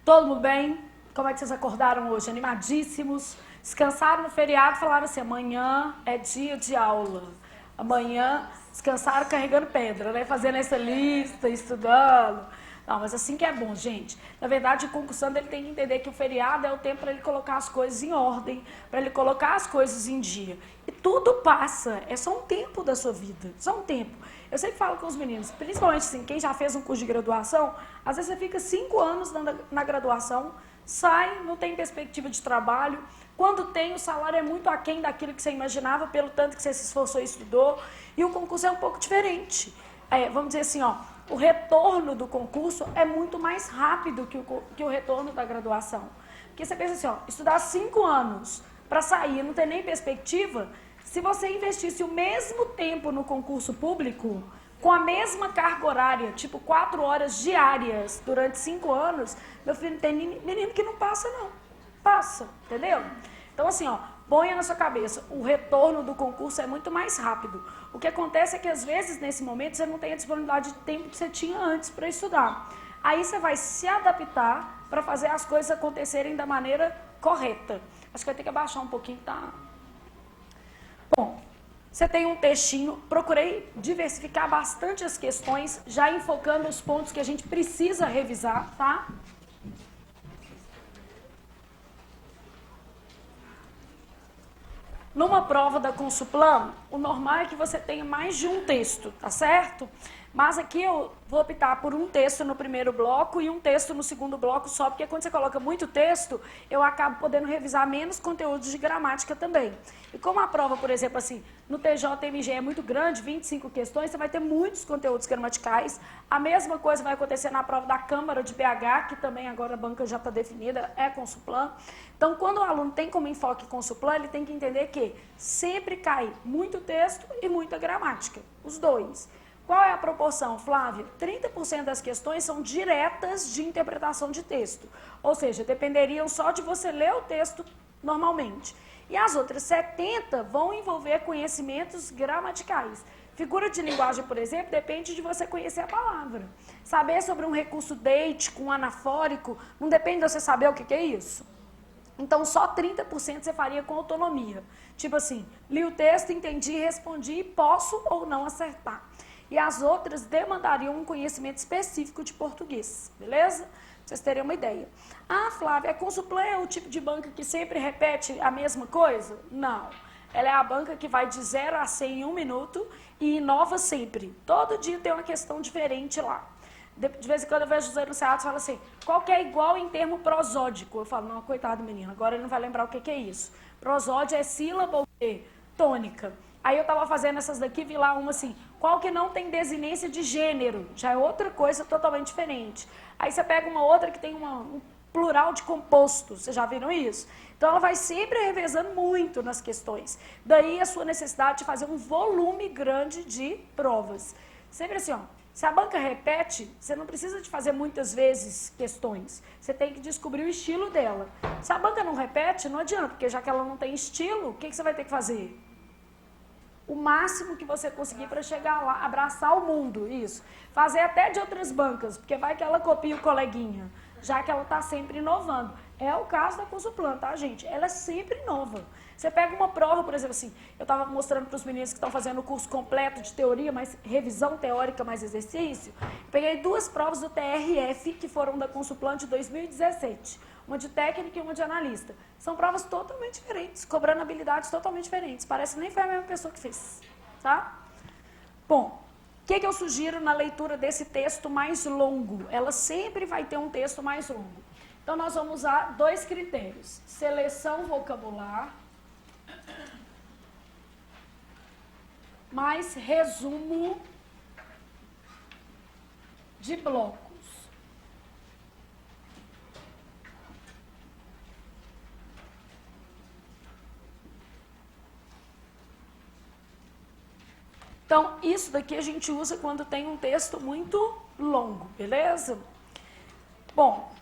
Todo mundo bem? Como é que vocês acordaram hoje? Animadíssimos? Descansaram no feriado e falaram assim, amanhã é dia de aula. Amanhã descansaram carregando pedra, né? Fazendo essa lista, estudando. Não, mas assim que é bom, gente. Na verdade, o concursando ele tem que entender que o feriado é o tempo para ele colocar as coisas em ordem, para ele colocar as coisas em dia. E tudo passa, é só um tempo da sua vida, só um tempo. Eu sempre falo com os meninos, principalmente assim, quem já fez um curso de graduação, às vezes você fica 5 anos na graduação, sai, não tem perspectiva de trabalho. Quando tem, o salário é muito aquém daquilo que você imaginava, pelo tanto que você se esforçou e estudou. E o concurso é um pouco diferente. Vamos dizer assim, ó, o retorno do concurso é muito mais rápido que o retorno da graduação. Porque você pensa assim, ó, estudar 5 anos para sair, não ter nem perspectiva, se você investisse o mesmo tempo no concurso público, com a mesma carga horária, tipo 4 horas diárias durante 5 anos, meu filho, tem menino que não passa não. Passa, entendeu? Então assim, ó, ponha na sua cabeça, o retorno do concurso é muito mais rápido. O que acontece é que às vezes nesse momento você não tem a disponibilidade de tempo que você tinha antes para estudar. Aí você vai se adaptar para fazer as coisas acontecerem da maneira correta. Acho que vai ter que abaixar um pouquinho, tá? Bom, você tem um textinho, procurei diversificar bastante as questões, já enfocando os pontos que a gente precisa revisar, tá? Numa prova da Consulplan, o normal é que você tenha mais de um texto, tá certo? Mas aqui eu vou optar por um texto no primeiro bloco e um texto no segundo bloco só, porque quando você coloca muito texto, eu acabo podendo revisar menos conteúdos de gramática também. E como a prova, por exemplo, assim, no TJMG é muito grande, 25 questões, você vai ter muitos conteúdos gramaticais. A mesma coisa vai acontecer na prova da Câmara de BH, que também agora a banca já está definida, é Consulplan. Então, quando o aluno tem como enfoque Consulplan, ele tem que entender que sempre cai muito texto e muita gramática, os dois. Qual é a proporção, Flávia? 30% das questões são diretas de interpretação de texto, ou seja, dependeriam só de você ler o texto normalmente. E as outras 70% vão envolver conhecimentos gramaticais. Figura de linguagem, por exemplo, depende de você conhecer a palavra. Saber sobre um recurso deítico, um anafórico, não depende de você saber o que é isso. Então, só 30% você faria com autonomia. Tipo assim, li o texto, entendi, respondi, posso ou não acertar. E as outras demandariam um conhecimento específico de português, beleza? Pra vocês terem uma ideia. Ah, Flávia, a Consulplan é o tipo de banca que sempre repete a mesma coisa? Não. Ela é a banca que vai de 0 a 100 em 1 minuto e inova sempre. Todo dia tem uma questão diferente lá. De vez em quando eu vejo os enunciados e falo assim, qual que é igual em termo prosódico? Eu falo, não, coitado menino, agora ele não vai lembrar o que é isso. Prosódio é sílaba ou quê? Tônica. Aí eu tava fazendo essas daqui, vi lá uma assim, qual que não tem desinência de gênero? Já é outra coisa totalmente diferente. Aí você pega uma outra que tem um plural de composto, vocês já viram isso? Então ela vai sempre revezando muito nas questões. Daí a sua necessidade de fazer um volume grande de provas. Sempre assim, ó, se a banca repete, você não precisa de fazer muitas vezes questões. Você tem que descobrir o estilo dela. Se a banca não repete, não adianta, porque já que ela não tem estilo, o que você vai ter que fazer? O máximo que você conseguir para chegar lá, abraçar o mundo, isso. Fazer até de outras bancas, porque vai que ela copia o coleguinha, já que ela está sempre inovando. É o caso da Consulplan, tá, gente? Ela é sempre nova. Você pega uma prova, por exemplo, assim, eu estava mostrando para os meninos que estão fazendo o curso completo de teoria, mas revisão teórica mais exercício. Peguei 2 provas do TRF, que foram da Consulplan de 2017. Uma de técnica e uma de analista. São provas totalmente diferentes, cobrando habilidades totalmente diferentes. Parece que nem foi a mesma pessoa que fez, tá? Bom, o que eu sugiro na leitura desse texto mais longo? Ela sempre vai ter um texto mais longo. Então, nós vamos usar 2 critérios. Seleção vocabular, mais resumo de bloco. Então, isso daqui a gente usa quando tem um texto muito longo, beleza? Bom,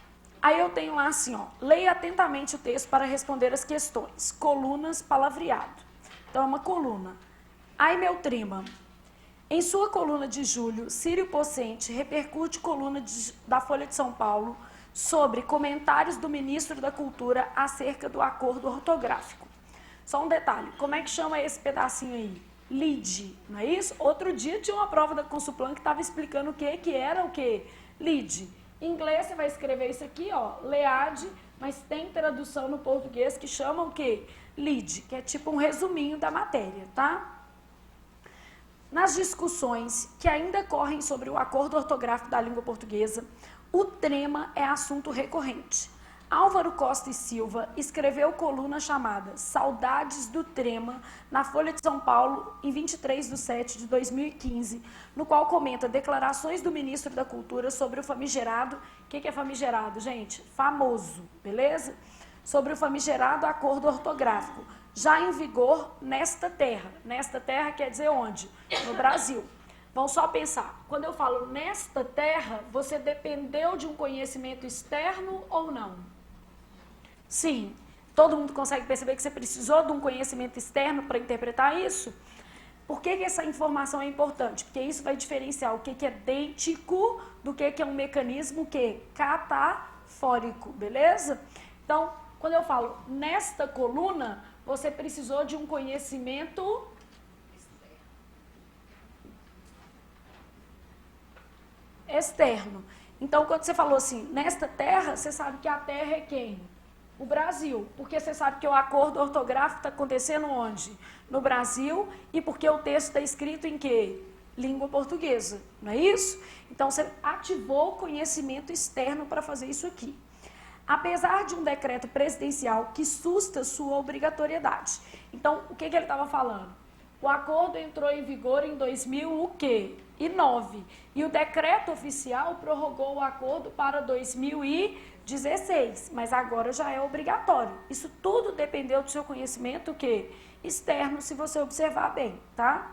aí eu tenho lá assim, ó, leia atentamente o texto para responder as questões. Colunas, palavreado. Então, é uma coluna. Ai, meu trima. Em sua coluna de julho, Círio Pocente repercute coluna da Folha de São Paulo sobre comentários do ministro da Cultura acerca do acordo ortográfico. Só um detalhe, como é que chama esse pedacinho aí? LID, não é isso? Outro dia tinha uma prova da Consuplan que estava explicando o que era o que? LID. Em inglês você vai escrever isso aqui, ó, LEAD, mas tem tradução no português que chama o que? LID, que é tipo um resuminho da matéria, tá? Nas discussões que ainda correm sobre o acordo ortográfico da língua portuguesa, o trema é assunto recorrente. Álvaro Costa e Silva escreveu coluna chamada Saudades do Trema na Folha de São Paulo em 23/7/2015, no qual comenta declarações do ministro da Cultura sobre o famigerado, o que é famigerado, gente? Famoso, beleza? Sobre o famigerado acordo ortográfico, já em vigor nesta terra. Nesta terra quer dizer onde? No Brasil. Vamos só pensar, quando eu falo nesta terra, você dependeu de um conhecimento externo ou não? Sim. Todo mundo consegue perceber que você precisou de um conhecimento externo para interpretar isso? Por que essa informação é importante? Porque isso vai diferenciar o que é deítico do que é um mecanismo catafórico, beleza? Então, quando eu falo nesta coluna, você precisou de um conhecimento externo. Então, quando você falou assim, nesta terra, você sabe que a terra é quem? O Brasil. Porque você sabe que o acordo ortográfico está acontecendo onde? No Brasil. E porque o texto está escrito em quê? Língua portuguesa. Não é isso? Então, você ativou o conhecimento externo para fazer isso aqui. Apesar de um decreto presidencial que susta sua obrigatoriedade. Então, o que ele estava falando? O acordo entrou em vigor em 2009 e o decreto oficial prorrogou o acordo para 2016, mas agora já é obrigatório. Isso tudo dependeu do seu conhecimento externo, se você observar bem, tá?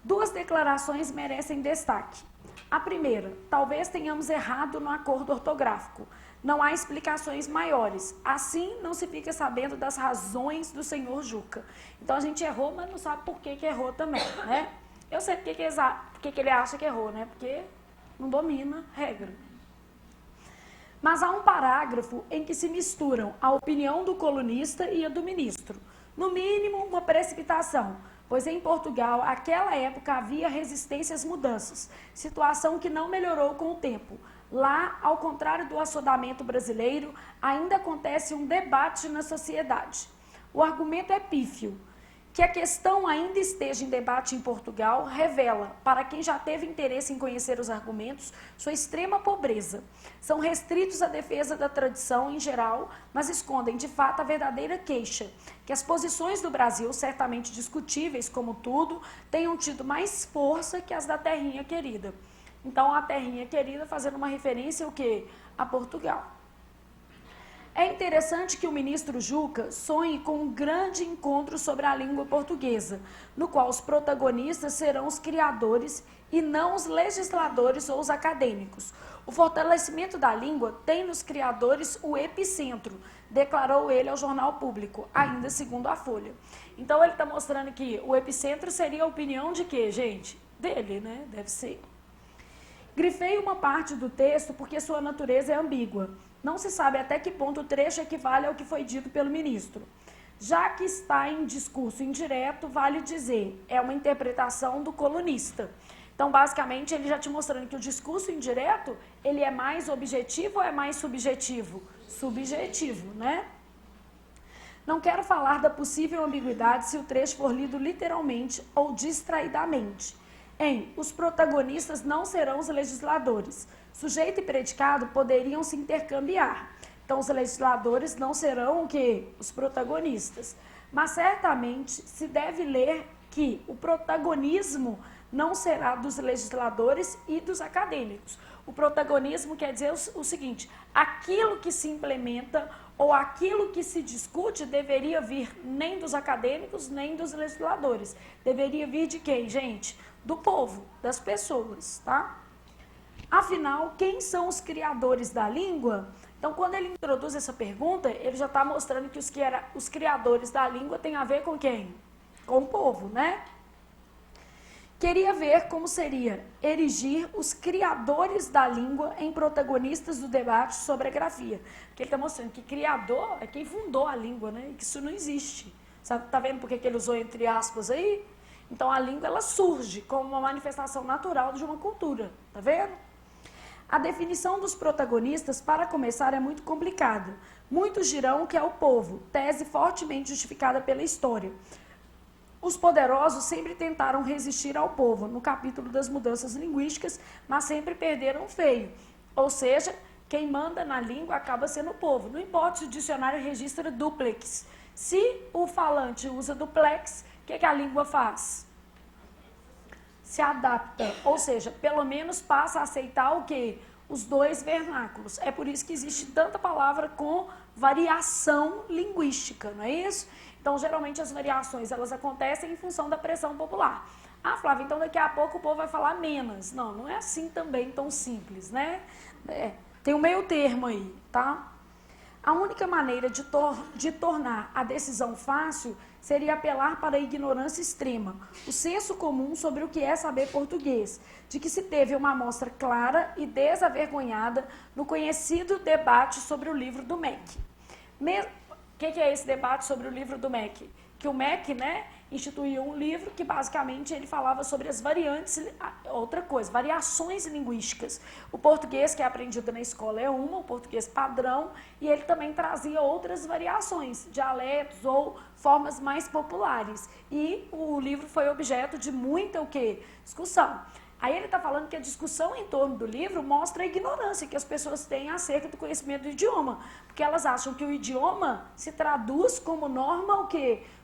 Duas declarações merecem destaque. A primeira, talvez tenhamos errado no acordo ortográfico. Não há explicações maiores. Assim, não se fica sabendo das razões do senhor Juca. Então, a gente errou, mas não sabe por que errou também, né? Eu sei por que ele acha que errou, né? Porque não domina regra. Mas há um parágrafo em que se misturam a opinião do colunista e a do ministro. No mínimo, uma precipitação, pois em Portugal, naquela época, havia resistência às mudanças, situação que não melhorou com o tempo. Lá, ao contrário do assodamento brasileiro, ainda acontece um debate na sociedade. O argumento é pífio. Que a questão ainda esteja em debate em Portugal revela, para quem já teve interesse em conhecer os argumentos, sua extrema pobreza. São restritos à defesa da tradição em geral, mas escondem de fato a verdadeira queixa, que as posições do Brasil, certamente discutíveis como tudo, tenham tido mais força que as da terrinha querida. Então, a terrinha querida fazendo uma referência a Portugal. É interessante que o ministro Juca sonhe com um grande encontro sobre a língua portuguesa, no qual os protagonistas serão os criadores e não os legisladores ou os acadêmicos. O fortalecimento da língua tem nos criadores o epicentro, declarou ele ao Jornal Público, ainda segundo a Folha. Então, ele está mostrando que o epicentro seria a opinião de quê, gente? Dele, né? Deve ser. Grifei uma parte do texto porque sua natureza é ambígua. Não se sabe até que ponto o trecho equivale ao que foi dito pelo ministro. Já que está em discurso indireto, vale dizer, é uma interpretação do colunista. Então, basicamente, ele já te mostrando que o discurso indireto, ele é mais objetivo ou é mais subjetivo? Subjetivo, né? Não quero falar da possível ambiguidade se o trecho for lido literalmente ou distraidamente. Os protagonistas não serão os legisladores. Sujeito e predicado poderiam se intercambiar. Então, os legisladores não serão os protagonistas. Mas, certamente, se deve ler que o protagonismo não será dos legisladores e dos acadêmicos. O protagonismo quer dizer o seguinte, aquilo que se implementa ou aquilo que se discute deveria vir nem dos acadêmicos, nem dos legisladores. Deveria vir de quem, gente? Do povo, das pessoas, tá? Afinal, quem são os criadores da língua? Então, quando ele introduz essa pergunta, ele já está mostrando que os criadores da língua têm a ver com quem? Com o povo, né? Queria ver como seria erigir os criadores da língua em protagonistas do debate sobre a grafia. Porque ele está mostrando que criador é quem fundou a língua, né? E que isso não existe. Sabe, tá vendo por que ele usou entre aspas aí? Então a língua ela surge como uma manifestação natural de uma cultura, tá vendo? A definição dos protagonistas, para começar, é muito complicada. Muitos dirão que é o povo, tese fortemente justificada pela história. Os poderosos sempre tentaram resistir ao povo, no capítulo das mudanças linguísticas, mas sempre perderam feio. Ou seja, quem manda na língua acaba sendo o povo. Não importa se o dicionário registra duplex. Se o falante usa duplex, o que a língua faz? Se adapta, ou seja, pelo menos passa a aceitar o quê? Os dois vernáculos. É por isso que existe tanta palavra com variação linguística, não é isso? Então, geralmente as variações elas acontecem em função da pressão popular. Ah, Flávia, então daqui a pouco o povo vai falar menos. Não, não é assim também tão simples, né? Tem um meio termo aí, tá? A única maneira de tornar a decisão fácil seria apelar para a ignorância extrema, o senso comum sobre o que é saber português, de que se teve uma amostra clara e desavergonhada no conhecido debate sobre o livro do MEC. O que é esse debate sobre o livro do MEC? Que o MEC, né, instituiu um livro que basicamente ele falava sobre as variantes, variações linguísticas. O português que é aprendido na escola é o português padrão, e ele também trazia outras variações, dialetos ou formas mais populares. E o livro foi objeto de muita discussão. Aí ele está falando que a discussão em torno do livro mostra a ignorância que as pessoas têm acerca do conhecimento do idioma, porque elas acham que o idioma se traduz como norma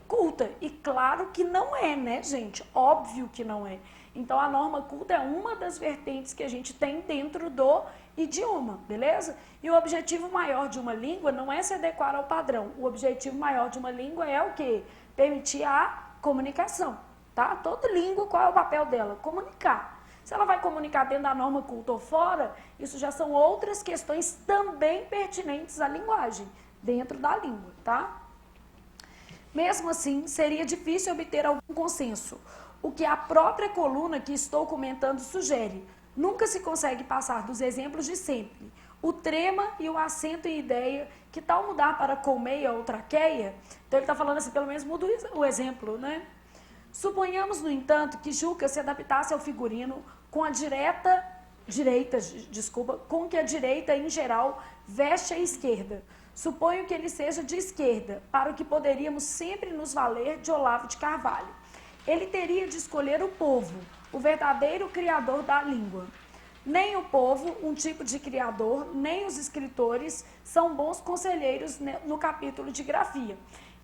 culta. E claro que não é, né, gente? Óbvio que não é. Então, a norma culta é uma das vertentes que a gente tem dentro do idioma, beleza? E o objetivo maior de uma língua não é se adequar ao padrão. O objetivo maior de uma língua é o quê? Permitir a comunicação, tá? Toda língua, qual é o papel dela? Comunicar. Se ela vai comunicar dentro da norma culta ou fora, isso já são outras questões também pertinentes à linguagem, dentro da língua, tá? Mesmo assim, seria difícil obter algum consenso, o que a própria coluna que estou comentando sugere. Nunca se consegue passar dos exemplos de sempre. O trema e o acento em ideia, que tal mudar para colmeia ou traqueia? Então ele está falando assim, pelo menos muda o exemplo, né? Suponhamos, no entanto, que Juca se adaptasse ao figurino com com que a direita, em geral, veste à esquerda. Suponho que ele seja de esquerda, para o que poderíamos sempre nos valer de Olavo de Carvalho. Ele teria de escolher o povo, o verdadeiro criador da língua. Nem o povo, um tipo de criador, nem os escritores são bons conselheiros no capítulo de grafia.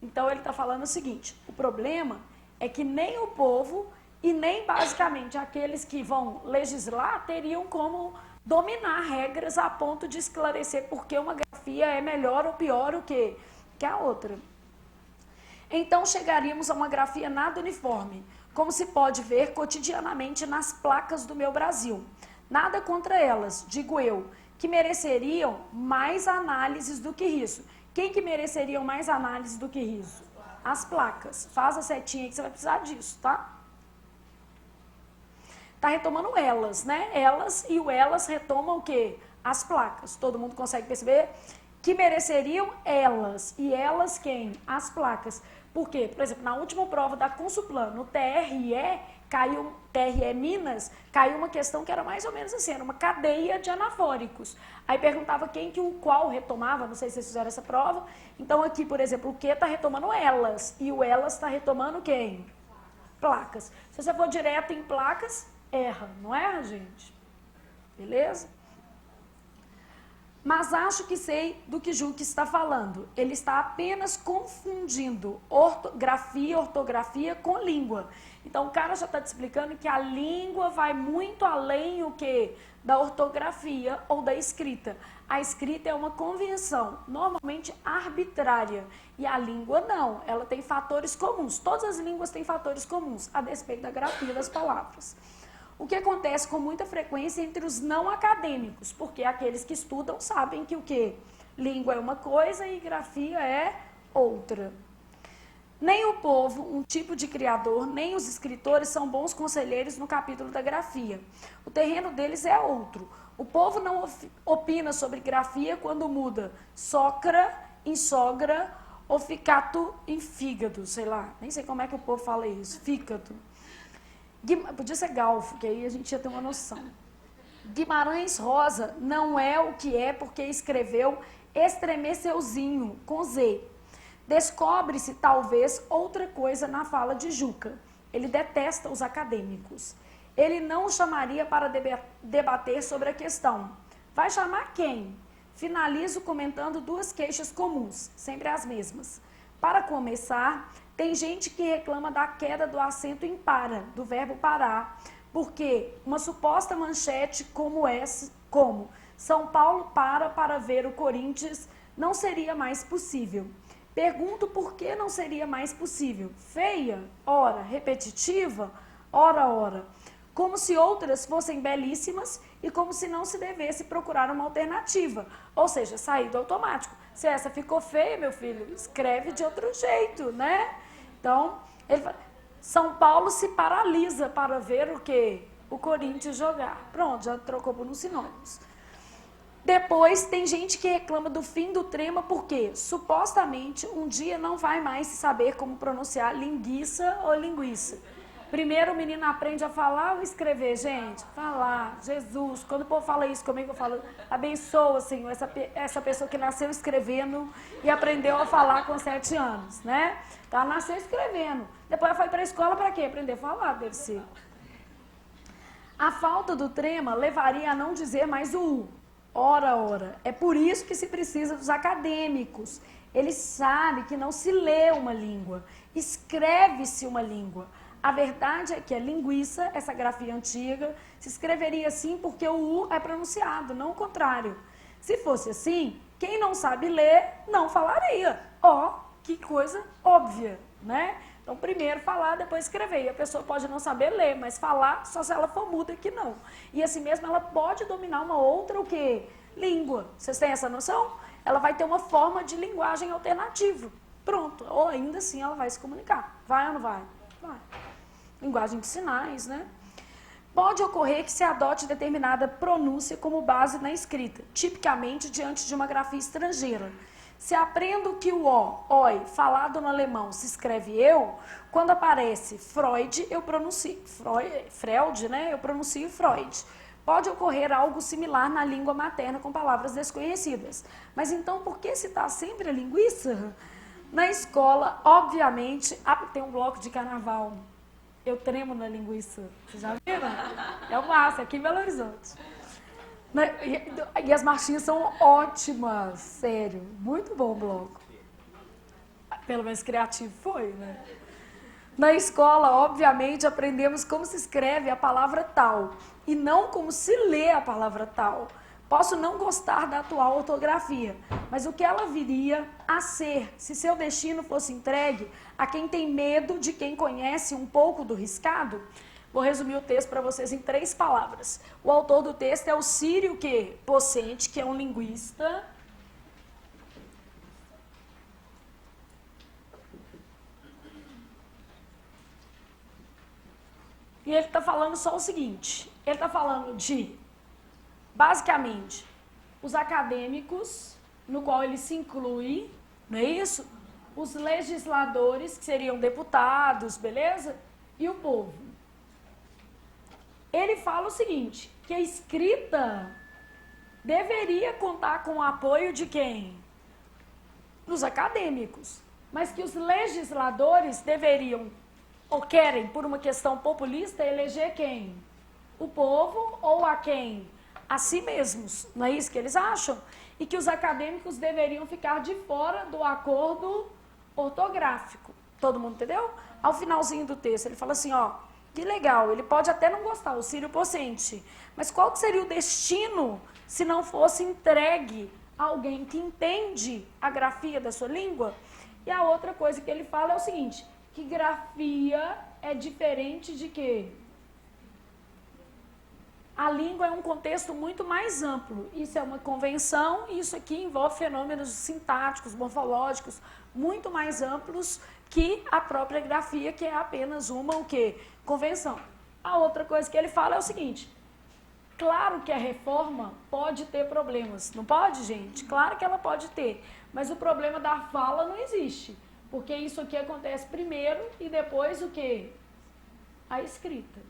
Então ele está falando o seguinte, o problema é que nem o povo e nem basicamente aqueles que vão legislar teriam como dominar regras a ponto de esclarecer por que uma grafia é melhor ou pior que a outra. Então chegaríamos a uma grafia nada uniforme, como se pode ver cotidianamente nas placas do meu Brasil. Nada contra elas, digo eu, que mereceriam mais análises do que isso. Quem que mereceria mais análise do que isso? As placas. Faz a setinha aí que você vai precisar disso, tá? Tá retomando elas, né? Elas e o elas retomam o quê? As placas. Todo mundo consegue perceber? Que mereceriam elas. E elas quem? As placas. Por quê? Por exemplo, na última prova da Consulplan, no TRE Minas, caiu uma questão que era mais ou menos assim, era uma cadeia de anafóricos. Aí perguntava qual retomava, não sei se vocês fizeram essa prova. Então aqui, por exemplo, o que está retomando elas, e o elas está retomando quem? Placas. Se você for direto em placas, erra, não erra, gente? Beleza? Mas acho que sei do que Juca está falando. Ele está apenas confundindo ortografia com língua. Então, o cara já está te explicando que a língua vai muito além da ortografia ou da escrita. A escrita é uma convenção, normalmente arbitrária. E a língua não, ela tem fatores comuns. Todas as línguas têm fatores comuns, a despeito da grafia das palavras. O que acontece com muita frequência entre os não acadêmicos, porque aqueles que estudam sabem que língua é uma coisa e grafia é outra. Nem o povo, um tipo de criador, nem os escritores são bons conselheiros no capítulo da grafia. O terreno deles é outro. O povo não opina sobre grafia quando muda socra em sogra ou ficato em fígado, sei lá. Nem sei como é que o povo fala isso, fígado. Podia ser galfo, que aí a gente ia ter uma noção. Guimarães Rosa não é o que é porque escreveu Estremeceuzinho, com Z. Descobre-se, talvez, outra coisa na fala de Juca. Ele detesta os acadêmicos. Ele não o chamaria para debater sobre a questão. Vai chamar quem? Finalizo comentando duas queixas comuns, sempre as mesmas. Para começar, tem gente que reclama da queda do acento em para, do verbo parar, porque uma suposta manchete como São Paulo para ver o Corinthians não seria mais possível. Pergunto por que não seria mais possível. Feia, ora, repetitiva, ora. Como se outras fossem belíssimas e como se não se devesse procurar uma alternativa. Ou seja, sair do automático. Se essa ficou feia, meu filho, escreve de outro jeito, né? Então, ele fala, São Paulo se paralisa para ver o quê? O Corinthians jogar. Pronto, já trocou por uns sinônimos. Depois, tem gente que reclama do fim do trema porque, supostamente, um dia não vai mais saber como pronunciar linguiça ou linguiça. Primeiro o menino aprende a falar ou escrever, gente? Falar, Jesus. Quando o povo fala isso comigo, eu falo, abençoa, Senhor, essa pessoa que nasceu escrevendo e aprendeu a falar com 7 anos, né? Então, ela nasceu escrevendo. Depois ela foi para a escola para quê? Aprender a falar, deve ser. A falta do trema levaria a não dizer mais o U. Ora. É por isso que se precisa dos acadêmicos. Eles sabem que não se lê uma língua, escreve-se uma língua. A verdade é que a linguiça, essa grafia antiga, se escreveria assim porque o U é pronunciado, não o contrário. Se fosse assim, quem não sabe ler não falaria. Que coisa óbvia, né? Então, primeiro falar, depois escrever. E a pessoa pode não saber ler, mas falar só se ela for muda que não. E assim mesmo, ela pode dominar uma outra, o quê? Língua. Vocês têm essa noção? Ela vai ter uma forma de linguagem alternativa. Pronto. Ou ainda assim ela vai se comunicar. Vai ou não vai? Vai. Linguagem de sinais, né? Pode ocorrer que se adote determinada pronúncia como base na escrita, tipicamente diante de uma grafia estrangeira. Se aprendo que o oi, falado no alemão, se escreve eu, quando aparece Freud, eu pronuncio Freud, né? Eu pronuncio Freud. Pode ocorrer algo similar na língua materna com palavras desconhecidas. Mas então, por que citar sempre a linguiça? Na escola, obviamente, tem um bloco de carnaval. Eu tremo na linguiça. Vocês já viram? É o máximo, aqui em Belo Horizonte. E as marchinhas são ótimas, sério. Muito bom o bloco. Pelo menos criativo foi, né? Na escola, obviamente, aprendemos como se escreve a palavra tal e não como se lê a palavra tal. Posso não gostar da atual ortografia, mas o que ela viria a ser se seu destino fosse entregue a quem tem medo de quem conhece um pouco do riscado? Vou resumir o texto para vocês em 3 palavras. O autor do texto é o Círio Pocente, que é um linguista. E ele está falando só o seguinte, ele está falando de, basicamente, os acadêmicos, no qual ele se inclui, não é isso? Os legisladores, que seriam deputados, beleza? E o povo. Ele fala o seguinte, que a escrita deveria contar com o apoio de quem? Dos acadêmicos. Mas que os legisladores deveriam, ou querem, por uma questão populista, eleger quem? O povo ou a quem? A si mesmos. Não é isso que eles acham? E que os acadêmicos deveriam ficar de fora do acordo ortográfico. Todo mundo entendeu? Ao finalzinho do texto, ele fala assim, que legal, ele pode até não gostar, o Círio Pocente, mas qual que seria o destino se não fosse entregue a alguém que entende a grafia da sua língua? E a outra coisa que ele fala é o seguinte, que grafia é diferente de quê? a língua é um contexto muito mais amplo. Isso é uma convenção e isso aqui envolve fenômenos sintáticos, morfológicos, muito mais amplos que a própria grafia, que é apenas uma o quê? Convenção. A outra coisa que ele fala é o seguinte: claro que a reforma pode ter problemas. Não pode, gente? Claro que ela pode ter. Mas o problema da fala não existe. Porque isso aqui acontece primeiro e depois o quê? A escrita.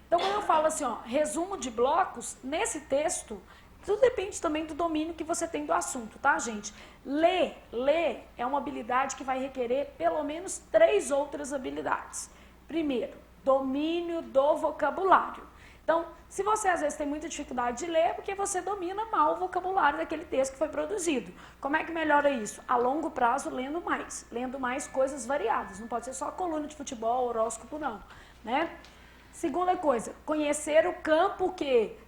Então, quando eu falo assim, ó, resumo de blocos, nesse texto, tudo depende também do domínio que você tem do assunto, tá, gente? Ler é uma habilidade que vai requerer pelo menos 3 outras habilidades. Primeiro, domínio do vocabulário. Então, se você às vezes tem muita dificuldade de ler, é porque você domina mal o vocabulário daquele texto que foi produzido. Como é que melhora isso? A longo prazo, lendo mais coisas variadas. Não pode ser só coluna de futebol, horóscopo, não, né? Segunda coisa, conhecer o campo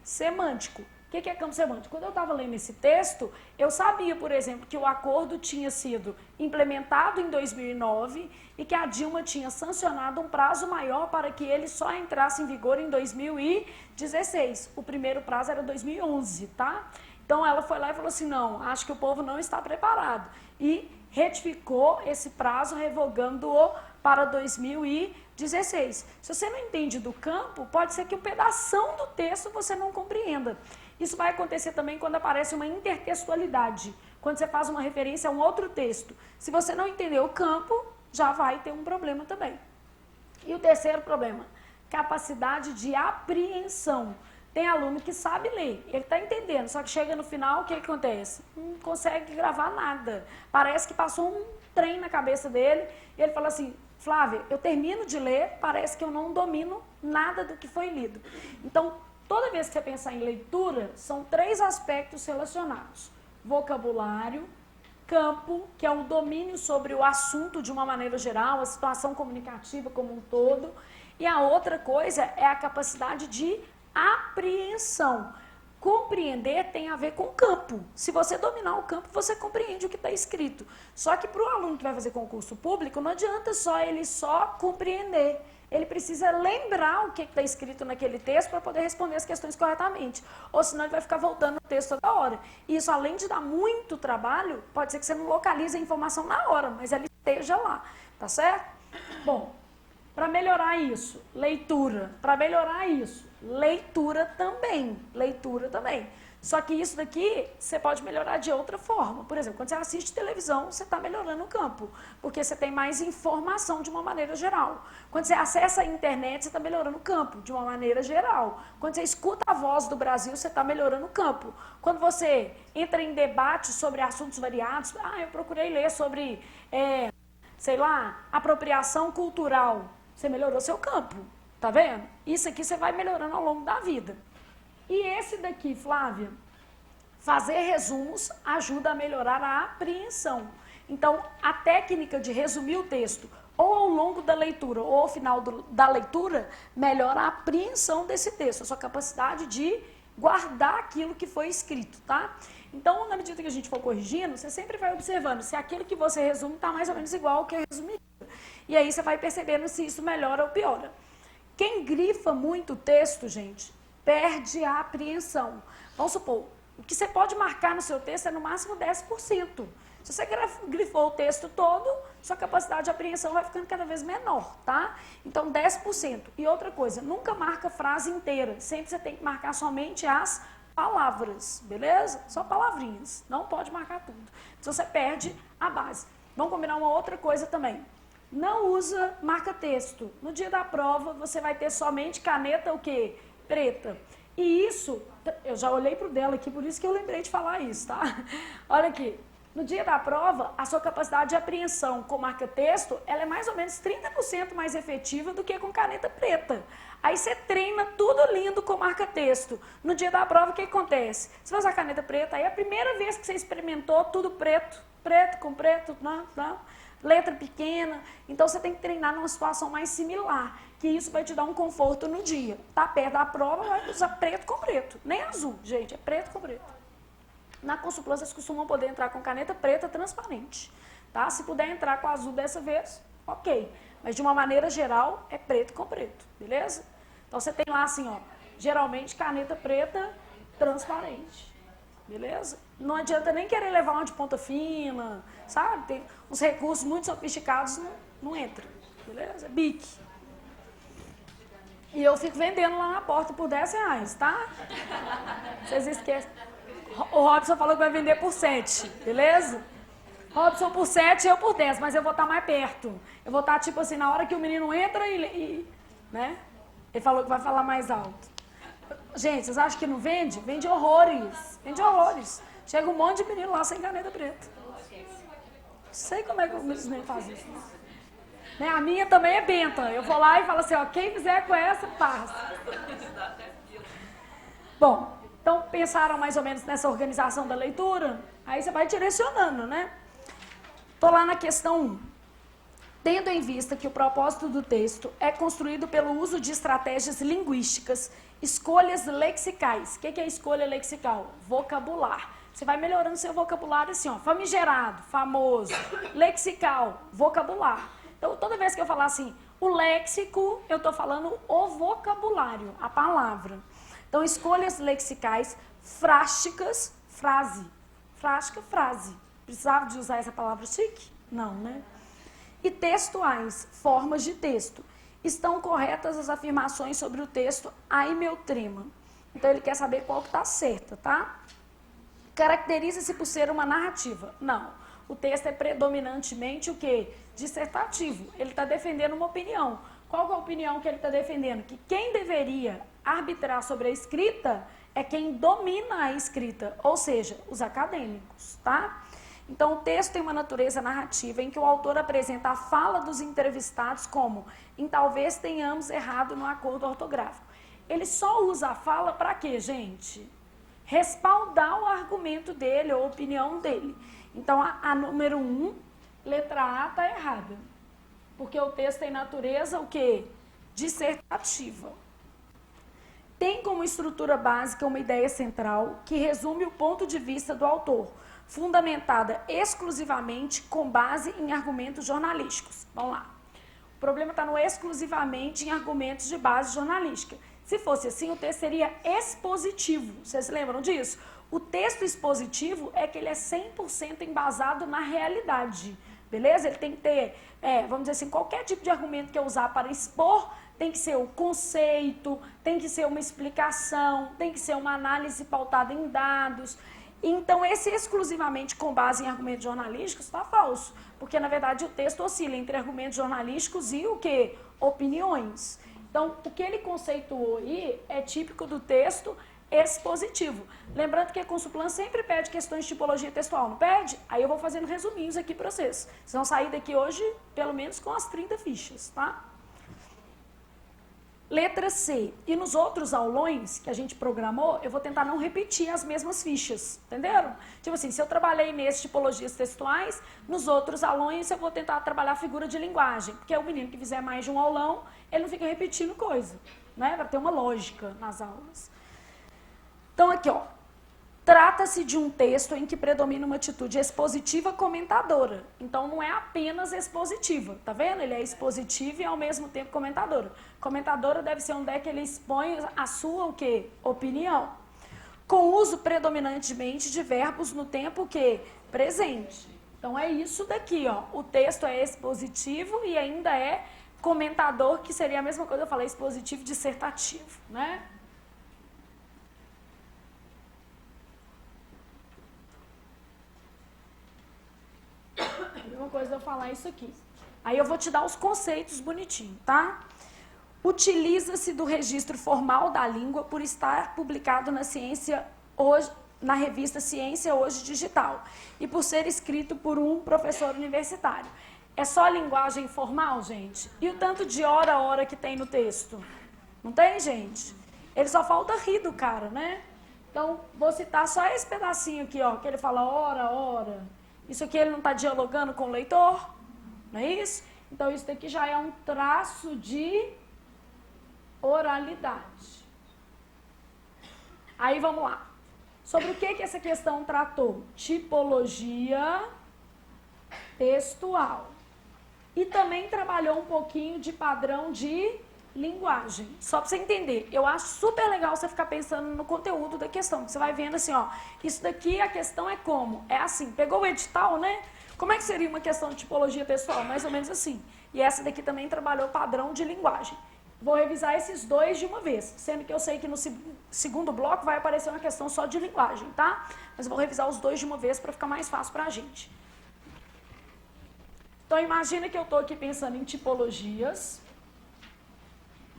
semântico. O que é campo semântico? Quando eu estava lendo esse texto, eu sabia, por exemplo, que o acordo tinha sido implementado em 2009 e que a Dilma tinha sancionado um prazo maior para que ele só entrasse em vigor em 2016. O primeiro prazo era 2011, tá? Então ela foi lá e falou assim, não, acho que o povo não está preparado. E retificou esse prazo, revogando-o para 2016. Se você não entende do campo, pode ser que um pedação do texto você não compreenda. Isso vai acontecer também quando aparece uma intertextualidade, quando você faz uma referência a um outro texto. Se você não entender o campo, já vai ter um problema também. E o terceiro problema, capacidade de apreensão. Tem aluno que sabe ler, ele está entendendo, só que chega no final, o que acontece? Não consegue gravar nada. Parece que passou um trem na cabeça dele e ele fala assim, Flávia, eu termino de ler, parece que eu não domino nada do que foi lido. Então, toda vez que você pensar em leitura, são 3 aspectos relacionados. Vocabulário, campo, que é o domínio sobre o assunto de uma maneira geral, a situação comunicativa como um todo. E a outra coisa é a capacidade de apreensão. Compreender tem a ver com o campo. Se você dominar o campo, você compreende o que está escrito. Só que para o aluno que vai fazer concurso público, não adianta ele só compreender. Ele precisa lembrar o que está escrito naquele texto para poder responder as questões corretamente. Ou senão ele vai ficar voltando no texto toda hora. E isso, além de dar muito trabalho, pode ser que você não localize a informação na hora, mas ela esteja lá. Tá certo? Bom, para melhorar isso, leitura. Para melhorar isso, leitura também. Só que isso daqui você pode melhorar de outra forma. Por exemplo, quando você assiste televisão, você está melhorando o campo, porque você tem mais informação de uma maneira geral. Quando você acessa a internet, você está melhorando o campo de uma maneira geral. Quando você escuta a voz do Brasil, você está melhorando o campo. Quando você entra em debate sobre assuntos variados, eu procurei ler sobre, apropriação cultural. Você melhorou seu campo, tá vendo? Isso aqui você vai melhorando ao longo da vida. E esse daqui, Flávia, fazer resumos ajuda a melhorar a apreensão. Então, a técnica de resumir o texto, ou ao longo da leitura, ou ao final da leitura, melhora a apreensão desse texto, a sua capacidade de guardar aquilo que foi escrito, tá? Então, na medida que a gente for corrigindo, você sempre vai observando se aquilo que você resume está mais ou menos igual ao que eu resumi. E aí você vai percebendo se isso melhora ou piora. Quem grifa muito o texto, gente, perde a apreensão. Vamos supor, o que você pode marcar no seu texto é no máximo 10%. Se você grifou o texto todo, sua capacidade de apreensão vai ficando cada vez menor, tá? Então, 10%. E outra coisa, nunca marca frase inteira. Sempre você tem que marcar somente as palavras, beleza? Só palavrinhas. Não pode marcar tudo. Então, você perde a base. Vamos combinar uma outra coisa também. Não usa marca-texto. No dia da prova, você vai ter somente caneta o quê? Preta. E isso, eu já olhei pro dela aqui, por isso que eu lembrei de falar isso, tá? Olha aqui. No dia da prova, a sua capacidade de apreensão com marca-texto, ela é mais ou menos 30% mais efetiva do que com caneta preta. Aí você treina tudo lindo com marca-texto. No dia da prova, o que acontece? Você vai usar caneta preta, aí é a primeira vez que você experimentou tudo preto, preto com preto, não. Letra pequena, então você tem que treinar numa situação mais similar, que isso vai te dar um conforto no dia. Tá perto da prova, vai usar preto com preto, nem azul, gente, é preto com preto. Na Consulplan, vocês costumam poder entrar com caneta preta transparente, tá? Se puder entrar com azul dessa vez, ok, mas de uma maneira geral, é preto com preto, beleza? Então você tem lá assim, ó, Geralmente caneta preta transparente, beleza? Não adianta nem querer levar uma de ponta fina, sabe? Tem uns recursos muito sofisticados, não entra, beleza? Bic. E eu fico vendendo lá na porta por R$10, tá? Vocês esquecem. O Robson falou que vai vender por 7, beleza? Robson por 7, eu por 10, mas eu vou estar mais perto. Eu vou estar, tipo assim, na hora que o menino entra né? Ele falou que vai falar mais alto. Gente, vocês acham que não vende? Vende horrores. Vende horrores. Chega um monte de menino lá sem caneta preta. Não sei como é que os meninos fazem isso. Né? A minha também é benta. Eu vou lá e falo assim, ó, quem fizer com essa, passa. Bom, então pensaram mais ou menos nessa organização da leitura? Aí você vai direcionando, né? Estou lá na questão 1. Tendo em vista que o propósito do texto é construído pelo uso de estratégias linguísticas, escolhas lexicais. O que é escolha lexical? Vocabular. Você vai melhorando seu vocabulário assim, ó, famigerado, famoso, lexical, vocabular. Então, toda vez que eu falar assim, o léxico, eu estou falando o vocabulário, a palavra. Então, escolhas lexicais, frásticas, frase. Frástica, frase. Precisava de usar essa palavra chique? Não, né? E textuais, formas de texto. Estão corretas as afirmações sobre o texto ai meu trema. Então, ele quer saber qual que está certa, tá? Caracteriza-se por ser uma narrativa. Não. O texto é predominantemente o quê? Dissertativo. Ele está defendendo uma opinião. Qual que é a opinião que ele está defendendo? Que quem deveria arbitrar sobre a escrita é quem domina a escrita, ou seja, os acadêmicos, tá? Então, o texto tem uma natureza narrativa em que o autor apresenta a fala dos entrevistados como em talvez tenhamos errado no acordo ortográfico. Ele só usa a fala para quê, gente? Respaldar o argumento dele ou a opinião dele. Então, a número 1, letra A, está errada. Porque o texto tem natureza, o quê? Dissertativa. Tem como estrutura básica uma ideia central que resume o ponto de vista do autor, fundamentada exclusivamente com base em argumentos jornalísticos. Vamos lá. O problema está no exclusivamente em argumentos de base jornalística. Se fosse assim, o texto seria expositivo. Vocês se lembram disso? O texto expositivo é que ele é 100% embasado na realidade. Beleza? Ele tem que ter, vamos dizer assim, qualquer tipo de argumento que eu usar para expor, tem que ser o conceito, tem que ser uma explicação, tem que ser uma análise pautada em dados. Então, esse exclusivamente com base em argumentos jornalísticos está falso, porque, na verdade, o texto oscila entre argumentos jornalísticos e o quê? Opiniões. Então, o que ele conceituou aí é típico do texto expositivo. Lembrando que a Consulplan sempre pede questões de tipologia textual, não pede? Aí eu vou fazendo resuminhos aqui para vocês. Vocês vão sair daqui hoje, pelo menos, com as 30 fichas, tá? Letra C. E nos outros aulões que a gente programou, eu vou tentar não repetir as mesmas fichas, entenderam? Tipo assim, se eu trabalhei nesse tipologias textuais, nos outros aulões eu vou tentar trabalhar figura de linguagem, porque o menino que fizer mais de um aulão, ele não fica repetindo coisa, né? Vai ter uma lógica nas aulas. Então, aqui, ó. Trata-se de um texto em que predomina uma atitude expositiva comentadora. Então, não é apenas expositiva, tá vendo? Ele é expositivo e, ao mesmo tempo, comentadora. Comentadora deve ser onde é que ele expõe a sua, o quê? Opinião. Com uso predominantemente de verbos no tempo, o quê? Presente. Então, é isso daqui, ó. O texto é expositivo e ainda é comentador, que seria a mesma coisa que eu falei, expositivo dissertativo, né? Uma coisa eu falar isso aqui. Aí eu vou te dar os conceitos bonitinho, tá? Utiliza-se do registro formal da língua por estar publicado na ciência hoje, na revista Ciência Hoje Digital e por ser escrito por um professor universitário. É só linguagem formal, gente? E o tanto de hora a hora que tem no texto? Não tem, gente? Ele só falta rir do cara, né? Então, vou citar só esse pedacinho aqui, ó, que ele fala hora. Isso aqui ele não está dialogando com o leitor, não é isso? Então, isso daqui já é um traço de oralidade. Aí, vamos lá. Sobre o que essa questão tratou? Tipologia textual. E também trabalhou um pouquinho de padrão de linguagem. Só para você entender, eu acho super legal você ficar pensando no conteúdo da questão. Você vai vendo assim, ó, isso daqui a questão é como? É assim, pegou o edital, né? Como é que seria uma questão de tipologia pessoal? Mais ou menos assim. E essa daqui também trabalhou padrão de linguagem. Vou revisar esses dois de uma vez, sendo que eu sei que no segundo bloco vai aparecer uma questão só de linguagem, tá? Mas eu vou revisar os dois de uma vez para ficar mais fácil para a gente. Então, imagina que eu estou aqui pensando em tipologias.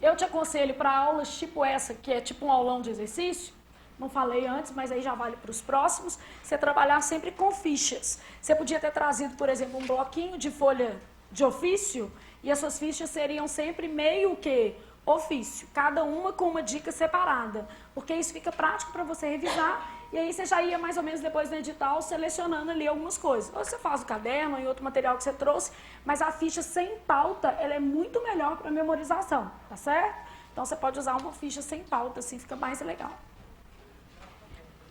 Eu te aconselho para aulas tipo essa, que é tipo um aulão de exercício, não falei antes, mas aí já vale para os próximos, você trabalhar sempre com fichas. Você podia ter trazido, por exemplo, um bloquinho de folha de ofício, e as suas fichas seriam sempre meio que ofício, cada uma com uma dica separada, porque isso fica prático para você revisar, e aí você já ia mais ou menos depois no edital selecionando ali algumas coisas. Ou você faz o caderno ou outro material que você trouxe, mas a ficha sem pauta, ela é muito melhor para memorização, tá certo? Então você pode usar uma ficha sem pauta, assim fica mais legal.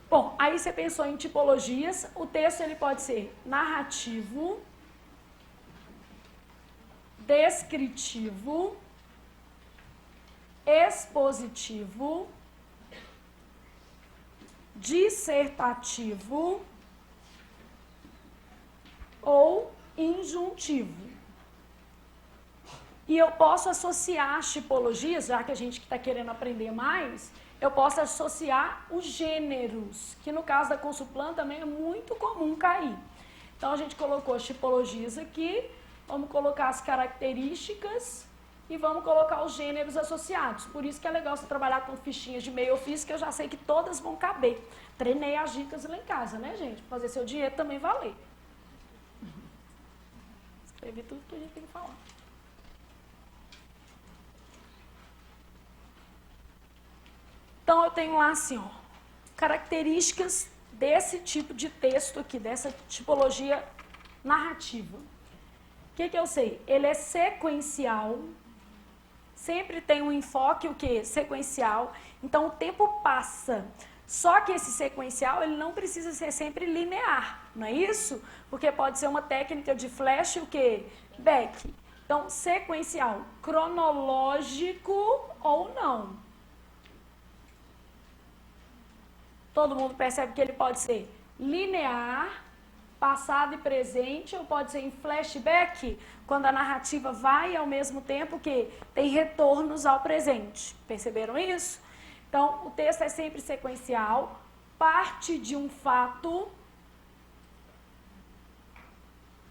Bom, aí você pensou em tipologias, o texto ele pode ser narrativo, descritivo, expositivo, dissertativo ou injuntivo. E eu posso associar as tipologias, já que a gente está querendo aprender mais, eu posso associar os gêneros, que no caso da Consulplan também é muito comum cair. Então a gente colocou as tipologias aqui, vamos colocar as características e vamos colocar os gêneros associados. Por isso que é legal você trabalhar com fichinhas de meio ofício, que eu já sei que todas vão caber. Treinei as dicas lá em casa, né, gente? Pra fazer seu dinheiro também valer. Escrevi tudo que a gente tem que falar. Então, eu tenho lá assim, ó, características desse tipo de texto aqui, dessa tipologia narrativa. O que eu sei? Ele é sequencial, sempre tem um enfoque, o quê? Sequencial. Então, o tempo passa. Só que esse sequencial, ele não precisa ser sempre linear, não é isso? Porque pode ser uma técnica de flash, o quê? Back. Então, sequencial, cronológico ou não. Todo mundo percebe que ele pode ser linear, passado e presente, ou pode ser em flashback, quando a narrativa vai ao mesmo tempo que tem retornos ao presente. Perceberam isso? Então, o texto é sempre sequencial, parte de um fato.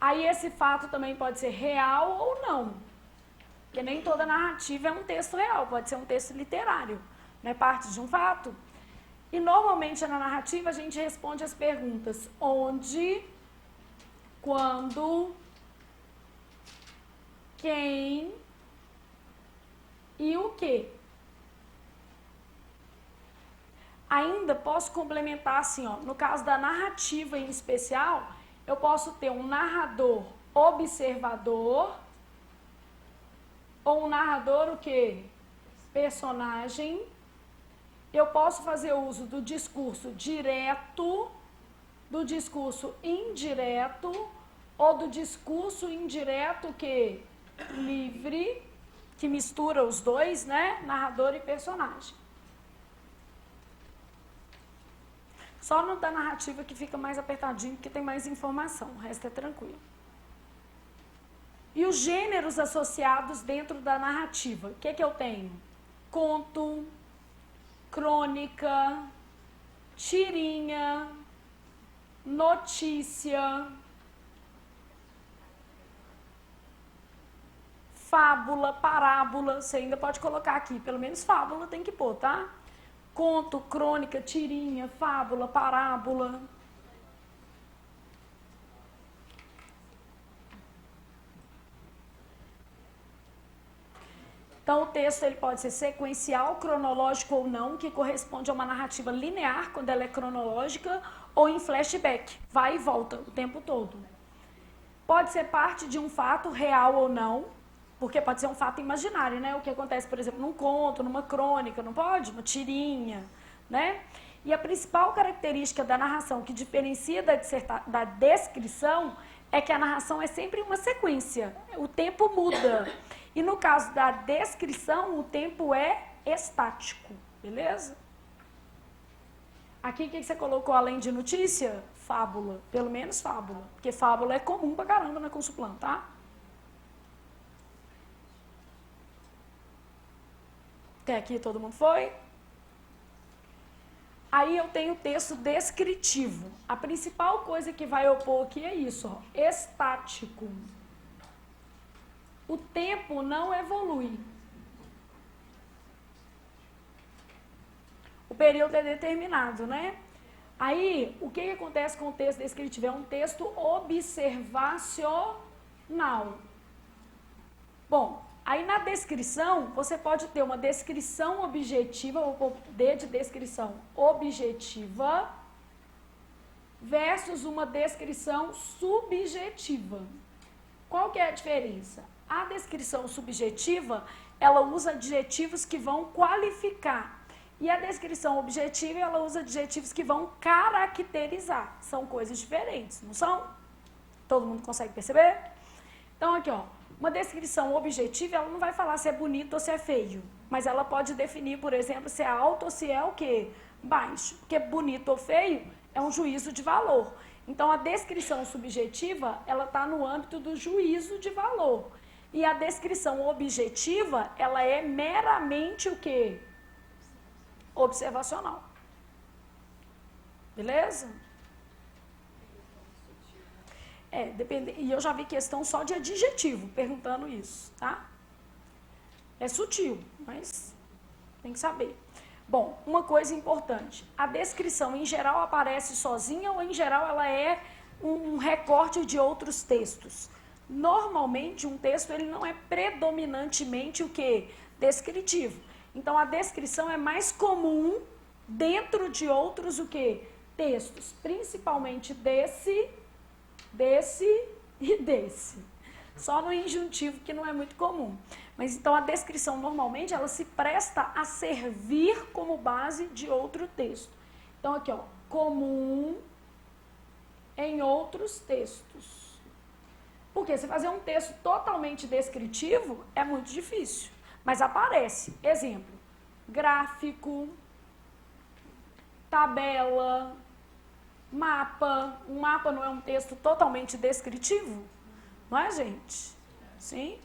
Aí esse fato também pode ser real ou não. Porque nem toda narrativa é um texto real, pode ser um texto literário, não é parte de um fato. E normalmente na narrativa a gente responde as perguntas onde, quando, quem e o que. Ainda posso complementar assim, ó, no caso da narrativa em especial, eu posso ter um narrador observador ou um narrador o quê? Personagem. Eu posso fazer uso do discurso direto, do discurso indireto ou do discurso indireto que livre, que mistura os dois, né? Narrador e personagem. Só no da narrativa que fica mais apertadinho, porque tem mais informação, o resto é tranquilo. E os gêneros associados dentro da narrativa, o que eu tenho? Conto, crônica, tirinha, notícia, fábula, parábola, você ainda pode colocar aqui, pelo menos fábula tem que pôr, tá? Conto, crônica, tirinha, fábula, parábola. Então, o texto ele pode ser sequencial, cronológico ou não, que corresponde a uma narrativa linear, quando ela é cronológica, ou em flashback, vai e volta o tempo todo. Pode ser parte de um fato real ou não, porque pode ser um fato imaginário, né? O que acontece, por exemplo, num conto, numa crônica, não pode? Uma tirinha, né? E a principal característica da narração que diferencia da descrição é que a narração é sempre uma sequência, o tempo muda. E no caso da descrição, o tempo é estático, beleza? Aqui, o que você colocou além de notícia? Fábula, pelo menos fábula, porque fábula é comum pra caramba na Consulplan, tá? Até aqui todo mundo foi? Aí eu tenho o texto descritivo. A principal coisa que vai opor aqui é isso, ó, estático. O tempo não evolui. O período é determinado, né? Aí, o que acontece com o texto descritivo? É um texto observacional. Bom, aí na descrição, você pode ter uma descrição objetiva, vou pôr D de descrição objetiva, versus uma descrição subjetiva. Qual que é a diferença? A descrição subjetiva, ela usa adjetivos que vão qualificar. E a descrição objetiva, ela usa adjetivos que vão caracterizar. São coisas diferentes, não são? Todo mundo consegue perceber? Então, aqui, ó, uma descrição objetiva, ela não vai falar se é bonito ou se é feio. Mas ela pode definir, por exemplo, se é alto ou se é o quê? Baixo. Porque bonito ou feio é um juízo de valor. Então, a descrição subjetiva, ela está no âmbito do juízo de valor. E a descrição objetiva, ela é meramente o quê? Observacional. Beleza? Depende. E eu já vi questão só de adjetivo perguntando isso, tá? É sutil, mas tem que saber. Bom, uma coisa importante. A descrição, em geral, aparece sozinha ou, em geral, ela é um recorte de outros textos? Normalmente, um texto ele não é predominantemente o quê? Descritivo. Então, a descrição é mais comum dentro de outros o quê? Textos, principalmente desse e desse. Só no injuntivo que não é muito comum. Mas então a descrição normalmente ela se presta a servir como base de outro texto. Então aqui, ó, comum em outros textos. Porque se fazer um texto totalmente descritivo é muito difícil. Mas aparece, exemplo, gráfico, tabela, mapa. Um mapa não é um texto totalmente descritivo? Não é, gente? Sim?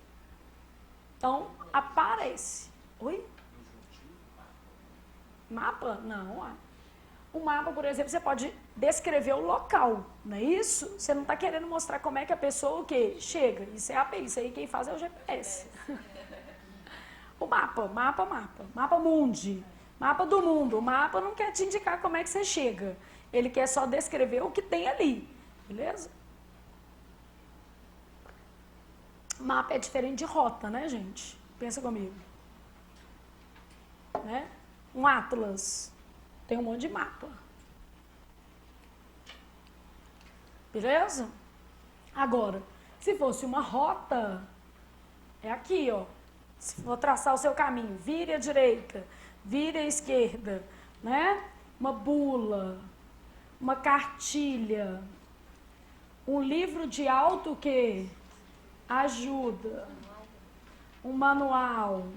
Então, aparece. Oi? Mapa? Não. O mapa, por exemplo, você pode descrever o local, não é isso? Você não está querendo mostrar como é que a pessoa o quê? Chega. Isso é a API, isso aí quem faz é o GPS. O mapa. Mapa mundi. Mapa do mundo. O mapa não quer te indicar como é que você chega. Ele quer só descrever o que tem ali. Beleza? Mapa é diferente de rota, né, gente? Pensa comigo. Né? Um atlas tem um monte de mapa. Beleza? Agora, se fosse uma rota, é aqui, ó. Se for traçar o seu caminho, vire à direita, vire à esquerda, né? Uma bula, uma cartilha, um livro de auto que ajuda, um manual,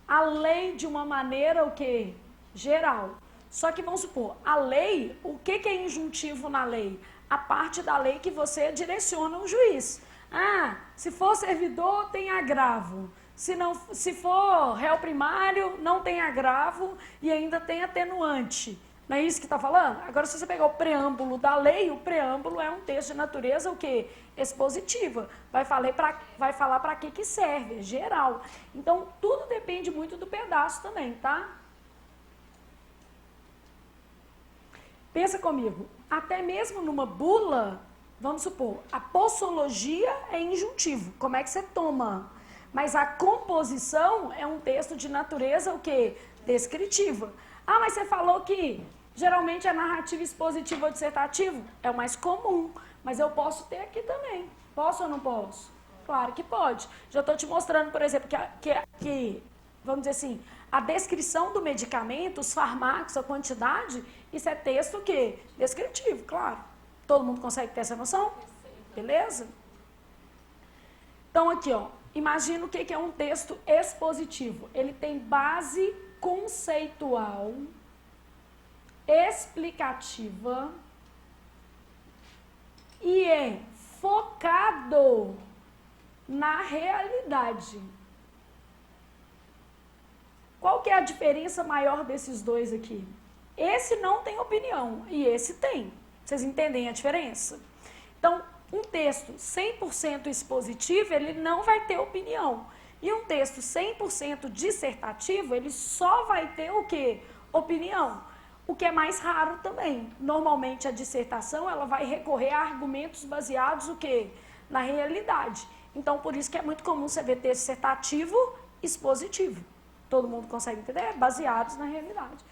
a lei de uma maneira o que? Geral. Só que vamos supor, a lei, o que é injuntivo na lei? A parte da lei que você direciona o juiz. Ah, se for servidor, tem agravo. Se for réu primário, não tem agravo e ainda tem atenuante. Não é isso que está falando? Agora, se você pegar o preâmbulo da lei, o preâmbulo é um texto de natureza o quê? Expositiva. Vai falar para que serve, é geral. Então, tudo depende muito do pedaço também, tá? Pensa comigo, até mesmo numa bula, vamos supor, a possologia é injuntivo. Como é que você toma? Mas a composição é um texto de natureza o quê? Descritiva. Ah, mas você falou que geralmente é narrativo expositivo ou dissertativo? É o mais comum, mas eu posso ter aqui também. Posso ou não posso? Claro que pode. Já estou te mostrando, por exemplo, que, vamos dizer assim, a descrição do medicamento, os fármacos, a quantidade, isso é texto o quê? Descritivo, claro. Todo mundo consegue ter essa noção? Beleza? Então, aqui, ó, imagina o que é um texto expositivo. Ele tem base conceitual, explicativa e é focado na realidade. Qual que é a diferença maior desses dois aqui? Esse não tem opinião e esse tem. Vocês entendem a diferença? Então, um texto 100% expositivo, ele não vai ter opinião. E um texto 100% dissertativo, ele só vai ter o quê? Opinião. O que é mais raro também. Normalmente, a dissertação, ela vai recorrer a argumentos baseados o quê? Na realidade. Então, por isso que é muito comum você ver texto dissertativo expositivo. Todo mundo consegue entender? Baseados na realidade.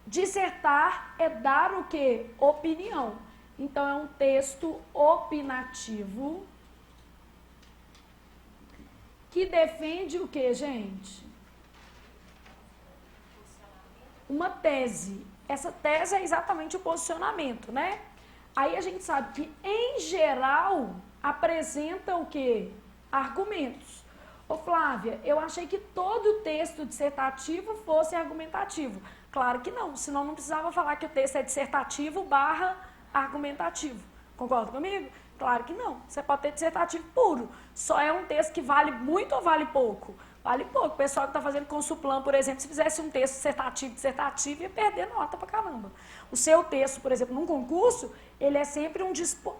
Dissertar é dar o quê? Opinião. Então, é um texto opinativo que defende o quê, gente? Uma tese. Essa tese é exatamente o posicionamento, né? Aí a gente sabe que, em geral, apresenta o quê? Argumentos. Ô Flávia, eu achei que todo texto dissertativo fosse argumentativo. Claro que não, senão não precisava falar que o texto é dissertativo barra argumentativo. Concorda comigo? Claro que não. Você pode ter dissertativo puro. Só é um texto que vale muito ou vale pouco? Vale pouco. O pessoal que está fazendo Consuplan, por exemplo, se fizesse um texto dissertativo, ia perder nota pra caramba. O seu texto, por exemplo, num concurso, ele é sempre um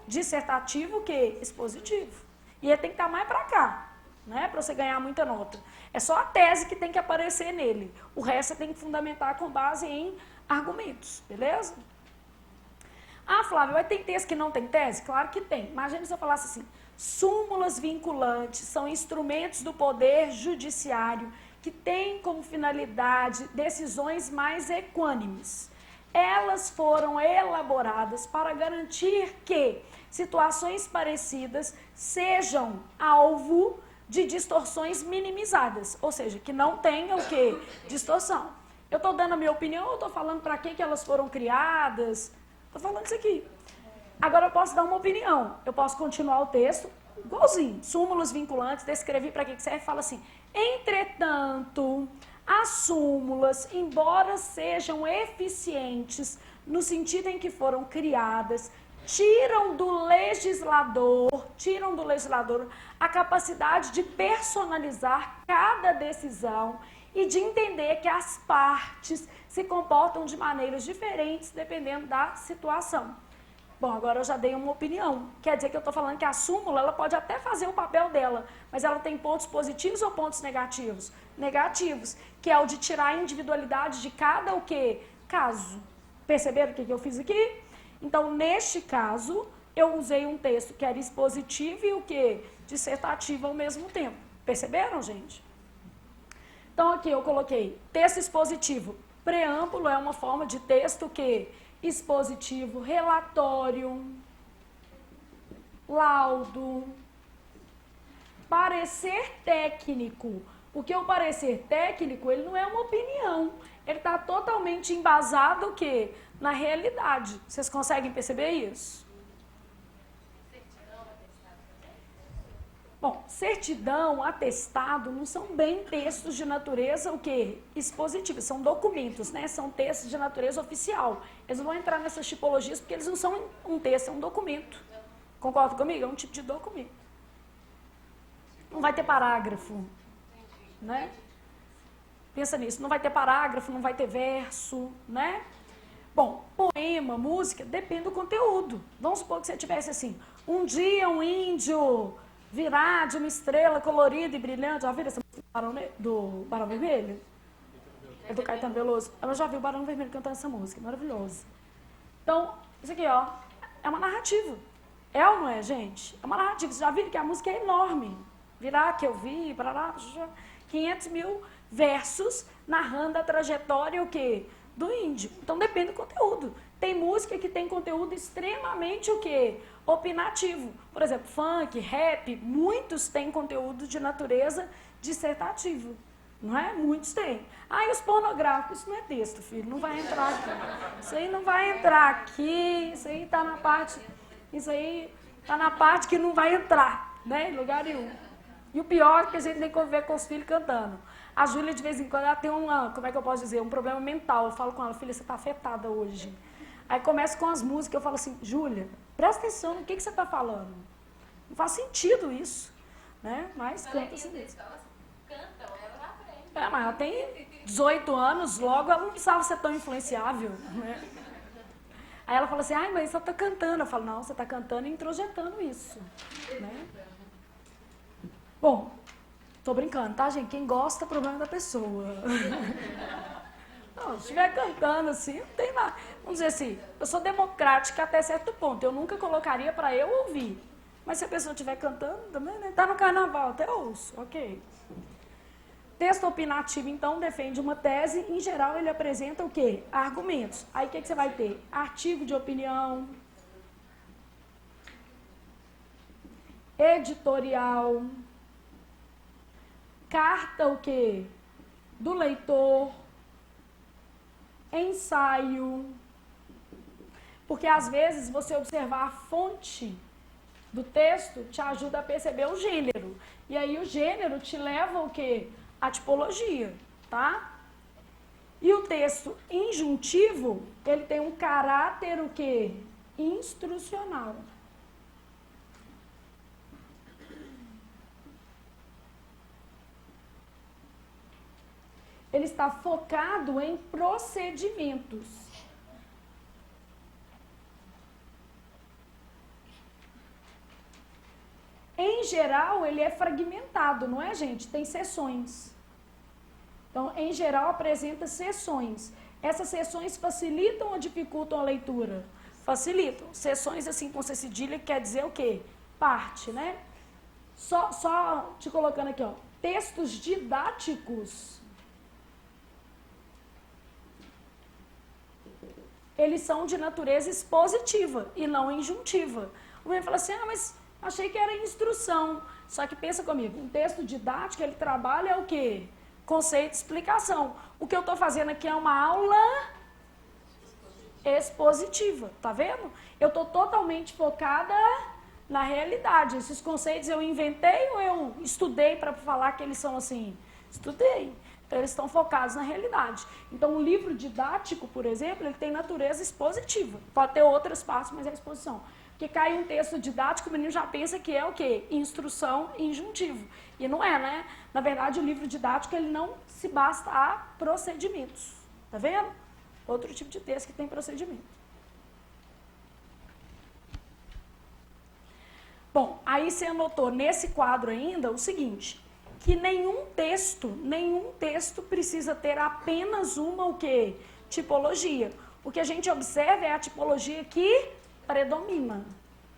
dissertativo que expositivo. E ele tem que estar mais para cá, né, para você ganhar muita nota. É só a tese que tem que aparecer nele. O resto você tem que fundamentar com base em argumentos, beleza? Ah, Flávia, mas tem texto que não tem tese? Claro que tem. Imagina se eu falasse assim: súmulas vinculantes são instrumentos do poder judiciário que têm como finalidade decisões mais equânimes. Elas foram elaboradas para garantir que situações parecidas sejam alvo de distorções minimizadas, ou seja, que não tenha o quê? Distorção. Eu estou dando a minha opinião ou estou falando para que elas foram criadas? Estou falando isso aqui. Agora eu posso dar uma opinião, eu posso continuar o texto, igualzinho, súmulas vinculantes, descrevi para que serve, fala assim: entretanto, as súmulas, embora sejam eficientes no sentido em que foram criadas, tiram do legislador a capacidade de personalizar cada decisão e de entender que as partes se comportam de maneiras diferentes dependendo da situação. Bom, agora eu já dei uma opinião. Quer dizer que eu estou falando que a súmula, ela pode até fazer o papel dela, mas ela tem pontos positivos ou pontos negativos? Negativos, que é o de tirar a individualidade de cada o quê? Caso. Perceberam o que eu fiz aqui? Então, neste caso, eu usei um texto que era expositivo e o quê? Dissertativo ao mesmo tempo. Perceberam, gente? Então, aqui eu coloquei texto expositivo. Preâmbulo é uma forma de texto que expositivo, relatório, laudo, parecer técnico. Porque o parecer técnico, ele não é uma opinião. Ele está totalmente embasado o quê? Na realidade. Vocês conseguem perceber isso? Bom, certidão, atestado, não são bem textos de natureza, o quê? Expositiva, são documentos, né? São textos de natureza oficial. Eles não vão entrar nessas tipologias porque eles não são um texto, é um documento. Concorda comigo? É um tipo de documento. Não vai ter parágrafo, né? Pensa nisso, não vai ter parágrafo, não vai ter verso, né? Bom, poema, música, depende do conteúdo. Vamos supor que você tivesse assim: um dia um índio virá de uma estrela colorida e brilhante. Já viram essa música do Barão Vermelho? É do Caetano Veloso. Eu já vi o Barão Vermelho cantando essa música, maravilhoso. Então, isso aqui, ó, é uma narrativa. É ou não é, gente? É uma narrativa. Vocês já viram que a música é enorme. Virá que eu vi, parará, 500 mil versos narrando a trajetória, o quê? Do índio. Então, depende do conteúdo. Tem música que tem conteúdo extremamente o quê? Opinativo. Por exemplo, funk, rap, muitos têm conteúdo de natureza dissertativo. Não é? Muitos têm. Ah, e os pornográficos? Isso não é texto, filho. Não vai entrar aqui. Isso aí não vai entrar aqui. Isso aí está na parte que não vai entrar, né? Em lugar nenhum. E o pior é que a gente tem que conviver com os filhos cantando. A Júlia, de vez em quando, ela tem como é que eu posso dizer, um problema mental. Eu falo com ela, filha, você está afetada hoje. Aí começa com as músicas, eu falo assim, Júlia, presta atenção no que você está falando. Não faz sentido isso, né? Mas canta assim. Cantam, ela aprende. Mas ela tem 18 anos, logo ela não precisava ser tão influenciável, né? Aí ela fala assim, ai, mas você está cantando. Eu falo, não, você está cantando e introjetando isso, né? Bom, tô brincando, tá, gente? Quem gosta, é problema da pessoa. Não, se estiver cantando assim, não tem nada. Vamos dizer assim, eu sou democrática até certo ponto. Eu nunca colocaria para eu ouvir. Mas se a pessoa estiver cantando, também, né? Tá no carnaval, até ouço, ok. Texto opinativo, então, defende uma tese. Em geral, ele apresenta o quê? Argumentos. Aí, o que você vai ter? Artigo de opinião. Editorial. Carta, o quê? Do leitor. Ensaio. Porque, às vezes, você observar a fonte do texto te ajuda a perceber o gênero. E aí, o gênero te leva o quê? A tipologia, tá? E o texto injuntivo, ele tem um caráter o quê? Instrucional. Ele está focado em procedimentos. Em geral, ele é fragmentado, não é, gente? Tem seções. Então, em geral, apresenta seções. Essas seções facilitam ou dificultam a leitura? Facilitam. Seções, assim, com C cedilha, quer dizer o quê? Parte, né? Só te colocando aqui, ó. Textos didáticos. Eles são de natureza expositiva e não injuntiva. O menino fala assim, mas achei que era instrução. Só que pensa comigo, um texto didático, ele trabalha o quê? Conceito e explicação. O que eu estou fazendo aqui é uma aula expositiva, tá vendo? Eu estou totalmente focada na realidade. Esses conceitos eu inventei ou eu estudei para falar que eles são assim? Estudei. Então, eles estão focados na realidade. Então, um livro didático, por exemplo, ele tem natureza expositiva. Pode ter outras partes, mas é exposição. Porque cai um texto didático, o menino já pensa que é o quê? Instrução e injuntivo. E não é, né? Na verdade, o livro didático, ele não se basta a procedimentos. Tá vendo? Outro tipo de texto que tem procedimento. Bom, aí você anotou nesse quadro ainda o seguinte, que nenhum texto precisa ter apenas uma o quê? Tipologia. O que a gente observa é a tipologia que predomina,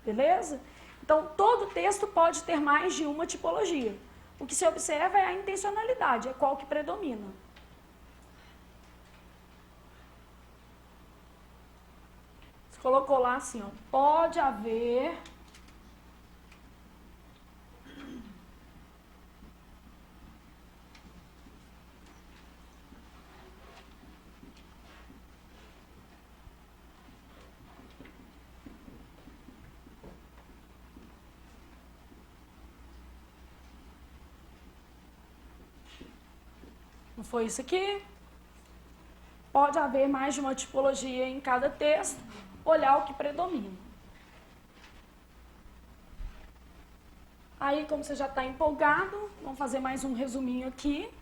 beleza? Então, todo texto pode ter mais de uma tipologia. O que se observa é a intencionalidade, é qual que predomina. Você colocou lá assim, ó, pode haver... Não foi isso aqui? Pode haver mais de uma tipologia em cada texto, olhar o que predomina. Aí, como você já está empolgado, vamos fazer mais um resuminho aqui,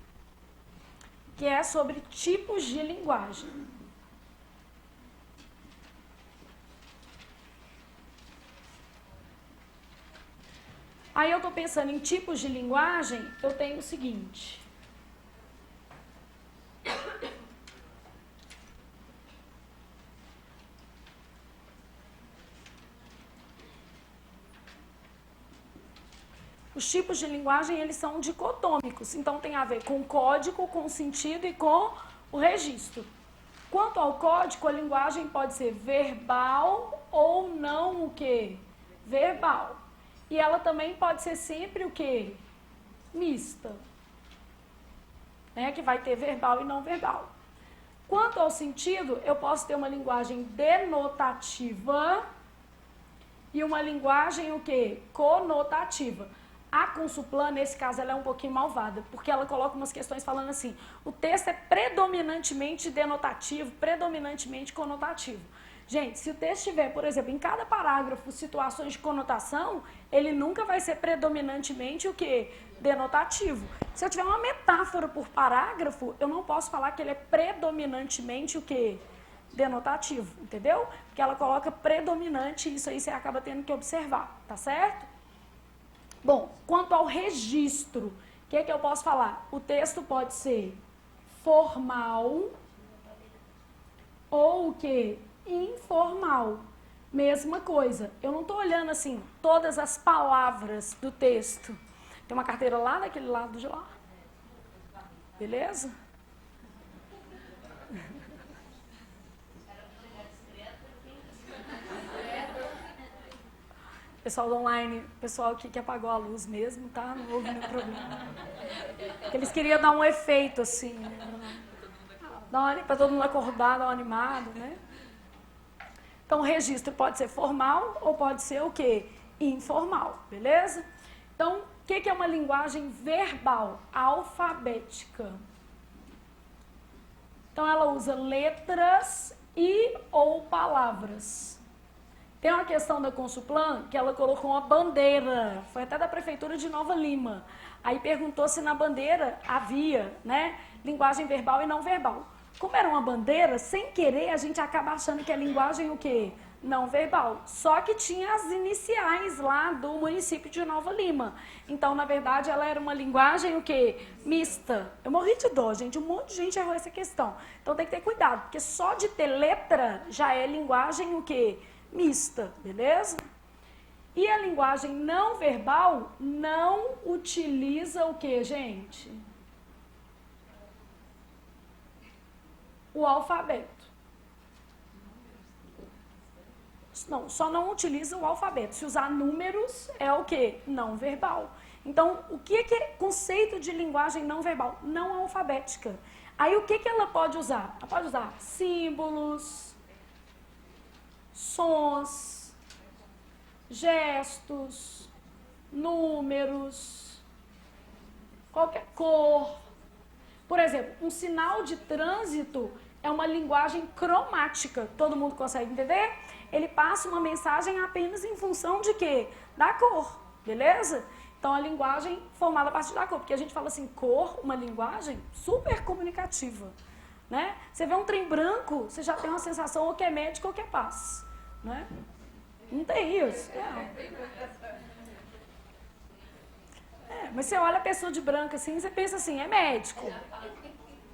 que é sobre tipos de linguagem. Aí eu estou pensando em tipos de linguagem, eu tenho o seguinte... Os tipos de linguagem, eles são dicotômicos, então tem a ver com o código, com o sentido e com o registro. Quanto ao código, a linguagem pode ser verbal ou não o quê? Verbal. E ela também pode ser sempre o quê? Mista. Né? Que vai ter verbal e não verbal. Quanto ao sentido, eu posso ter uma linguagem denotativa e uma linguagem o quê? Conotativa. A Consulplan, nesse caso, ela é um pouquinho malvada, porque ela coloca umas questões falando assim, o texto é predominantemente denotativo, predominantemente conotativo. Gente, se o texto tiver, por exemplo, em cada parágrafo, situações de conotação, ele nunca vai ser predominantemente o quê? Denotativo. Se eu tiver uma metáfora por parágrafo, eu não posso falar que ele é predominantemente o quê? Denotativo, entendeu? Porque ela coloca predominante e isso aí você acaba tendo que observar, tá certo? Bom, quanto ao registro, o que eu posso falar? O texto pode ser formal ou o quê? Informal. Mesma coisa. Eu não estou olhando assim todas as palavras do texto. Tem uma carteira lá daquele lado de lá. Beleza? Pessoal do online, pessoal que apagou a luz mesmo, tá? Não houve nenhum problema. Porque eles queriam dar um efeito assim, né? Para todo mundo acordar, dar um animado, né? Então, o registro pode ser formal ou pode ser o quê? Informal, beleza? Então, o que é uma linguagem verbal? Alfabética. Então, ela usa letras e ou palavras. Tem uma questão da Consulplan que ela colocou uma bandeira, foi até da Prefeitura de Nova Lima. Aí perguntou se na bandeira havia, né, linguagem verbal e não verbal. Como era uma bandeira, sem querer, a gente acaba achando que é linguagem o quê? Não verbal. Só que tinha as iniciais lá do município de Nova Lima. Então, na verdade, ela era uma linguagem o quê? Mista. Eu morri de dó, gente. Um monte de gente errou essa questão. Então, tem que ter cuidado, porque só de ter letra já é linguagem o quê? Mista, beleza? E a linguagem não verbal não utiliza o quê, gente? O alfabeto. Não, só não utiliza o alfabeto. Se usar números, é o quê? Não verbal. Então, o que é conceito de linguagem não verbal? Não alfabética. Aí, o que ela pode usar? Ela pode usar símbolos, sons, gestos, números, qualquer cor. Por exemplo, um sinal de trânsito é uma linguagem cromática. Todo mundo consegue entender? Ele passa uma mensagem apenas em função de quê? Da cor, beleza? Então, a linguagem formada a partir da cor. Porque a gente fala assim, cor, uma linguagem super comunicativa, né? Você vê um trem branco, você já tem uma sensação ou que é médico ou que é paz, né? Não tem isso. Mas você olha a pessoa de branco assim, você pensa assim, é médico.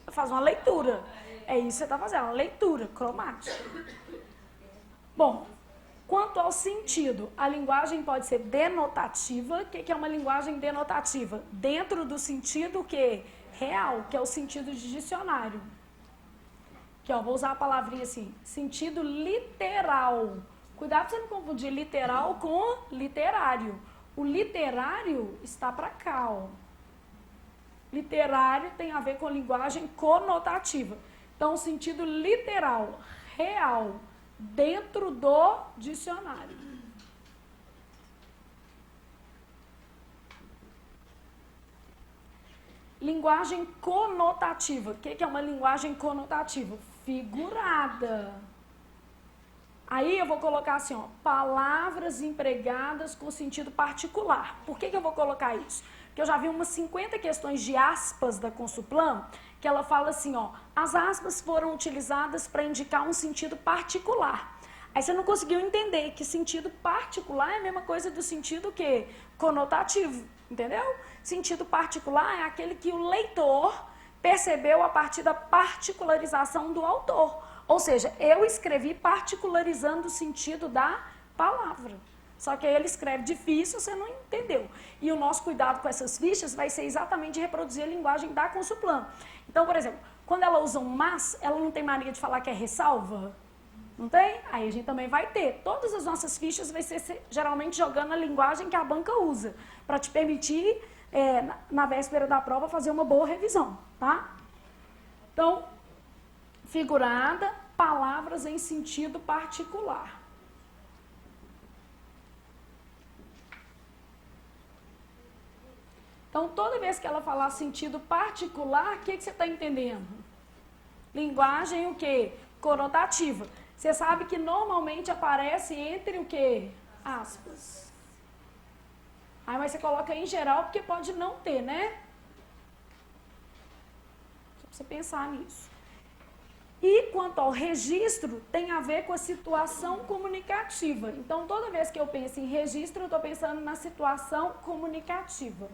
Você faz uma leitura. É isso que você está fazendo, uma leitura cromática. Bom, quanto ao sentido, a linguagem pode ser denotativa. O que é uma linguagem denotativa? Dentro do sentido que real, que é o sentido de dicionário. Que vou usar a palavrinha assim, sentido literal. Cuidado para você não confundir literal com literário. O literário está para cá, ó. Literário tem a ver com linguagem conotativa. Então, o sentido literal, real, dentro do dicionário. Linguagem conotativa. O que é uma linguagem conotativa? Figurada. Aí eu vou colocar assim, ó, palavras empregadas com sentido particular. Por que eu vou colocar isso? Porque eu já vi umas 50 questões de aspas da Consulplan, que ela fala assim, ó, as aspas foram utilizadas para indicar um sentido particular. Aí você não conseguiu entender que sentido particular é a mesma coisa do sentido que conotativo, entendeu? Sentido particular é aquele que o leitor percebeu a partir da particularização do autor. Ou seja, eu escrevi particularizando o sentido da palavra. Só que aí ele escreve difícil, você não entendeu. E o nosso cuidado com essas fichas vai ser exatamente de reproduzir a linguagem da Consulplan. Então, por exemplo, quando ela usa um mas, ela não tem mania de falar que é ressalva? Não tem? Aí a gente também vai ter. Todas as nossas fichas vai ser geralmente jogando a linguagem que a banca usa, para te permitir, na véspera da prova, fazer uma boa revisão, tá? Então, figurada, palavras em sentido particular. Então, toda vez que ela falar sentido particular, o que você está entendendo? Linguagem o quê? Conotativa. Você sabe que normalmente aparece entre o quê? Aspas. Aí mas você coloca em geral porque pode não ter, né? Só para você pensar nisso. E quanto ao registro, tem a ver com a situação comunicativa. Então, toda vez que eu penso em registro, eu estou pensando na situação comunicativa.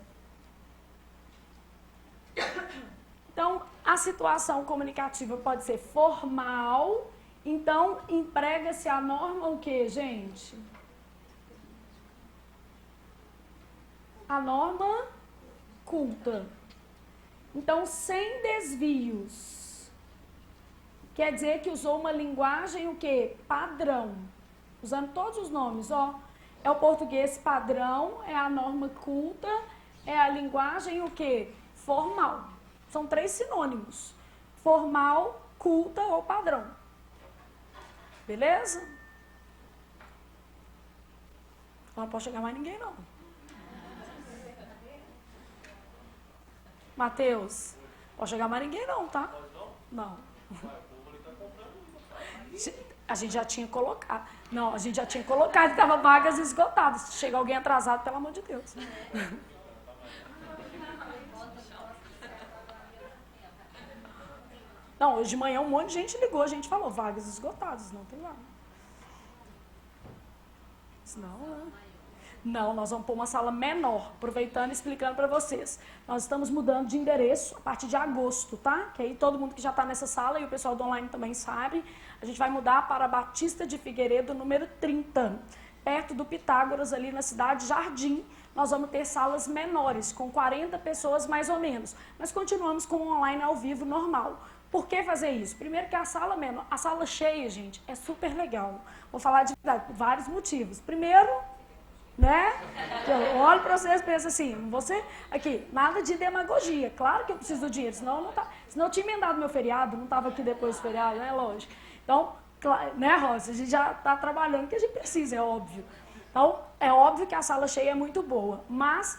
Então, a situação comunicativa pode ser formal. Então, emprega-se a norma o quê, gente? A norma culta. Então, sem desvios. Quer dizer que usou uma linguagem o quê? Padrão. Usando todos os nomes, ó. É o português padrão, é a norma culta, é a linguagem o quê? Formal. São 3 sinônimos. Formal, culta ou padrão. Beleza? Não pode chegar mais ninguém, não. Mateus, pode chegar mais ninguém, não, tá? Não. A gente já tinha colocado. Não, a gente já tinha colocado, estava vagas esgotadas. Se chega alguém atrasado, pelo amor de Deus. Não, hoje de manhã um monte de gente ligou, a gente falou, vagas esgotadas, não tem vaga. Não, nós vamos pôr uma sala menor, aproveitando e explicando para vocês. Nós estamos mudando de endereço a partir de agosto, tá? Que aí todo mundo que já está nessa sala e o pessoal do online também sabe, a gente vai mudar para Batista de Figueiredo, número 30, perto do Pitágoras, ali na cidade Jardim. Nós vamos ter salas menores, com 40 pessoas mais ou menos, mas continuamos com o online ao vivo normal. Por que fazer isso? Primeiro que a sala menor, a sala cheia, gente, é super legal. Vou falar de verdade, por vários motivos. Primeiro, né? Eu olho para vocês e penso assim, você, aqui, nada de demagogia. Claro que eu preciso do dinheiro, senão eu tinha emendado meu feriado, não estava aqui depois do feriado, né? Lógico. Então, né, Rosa, a gente já está trabalhando, que a gente precisa, é óbvio. Então, é óbvio que a sala cheia é muito boa, mas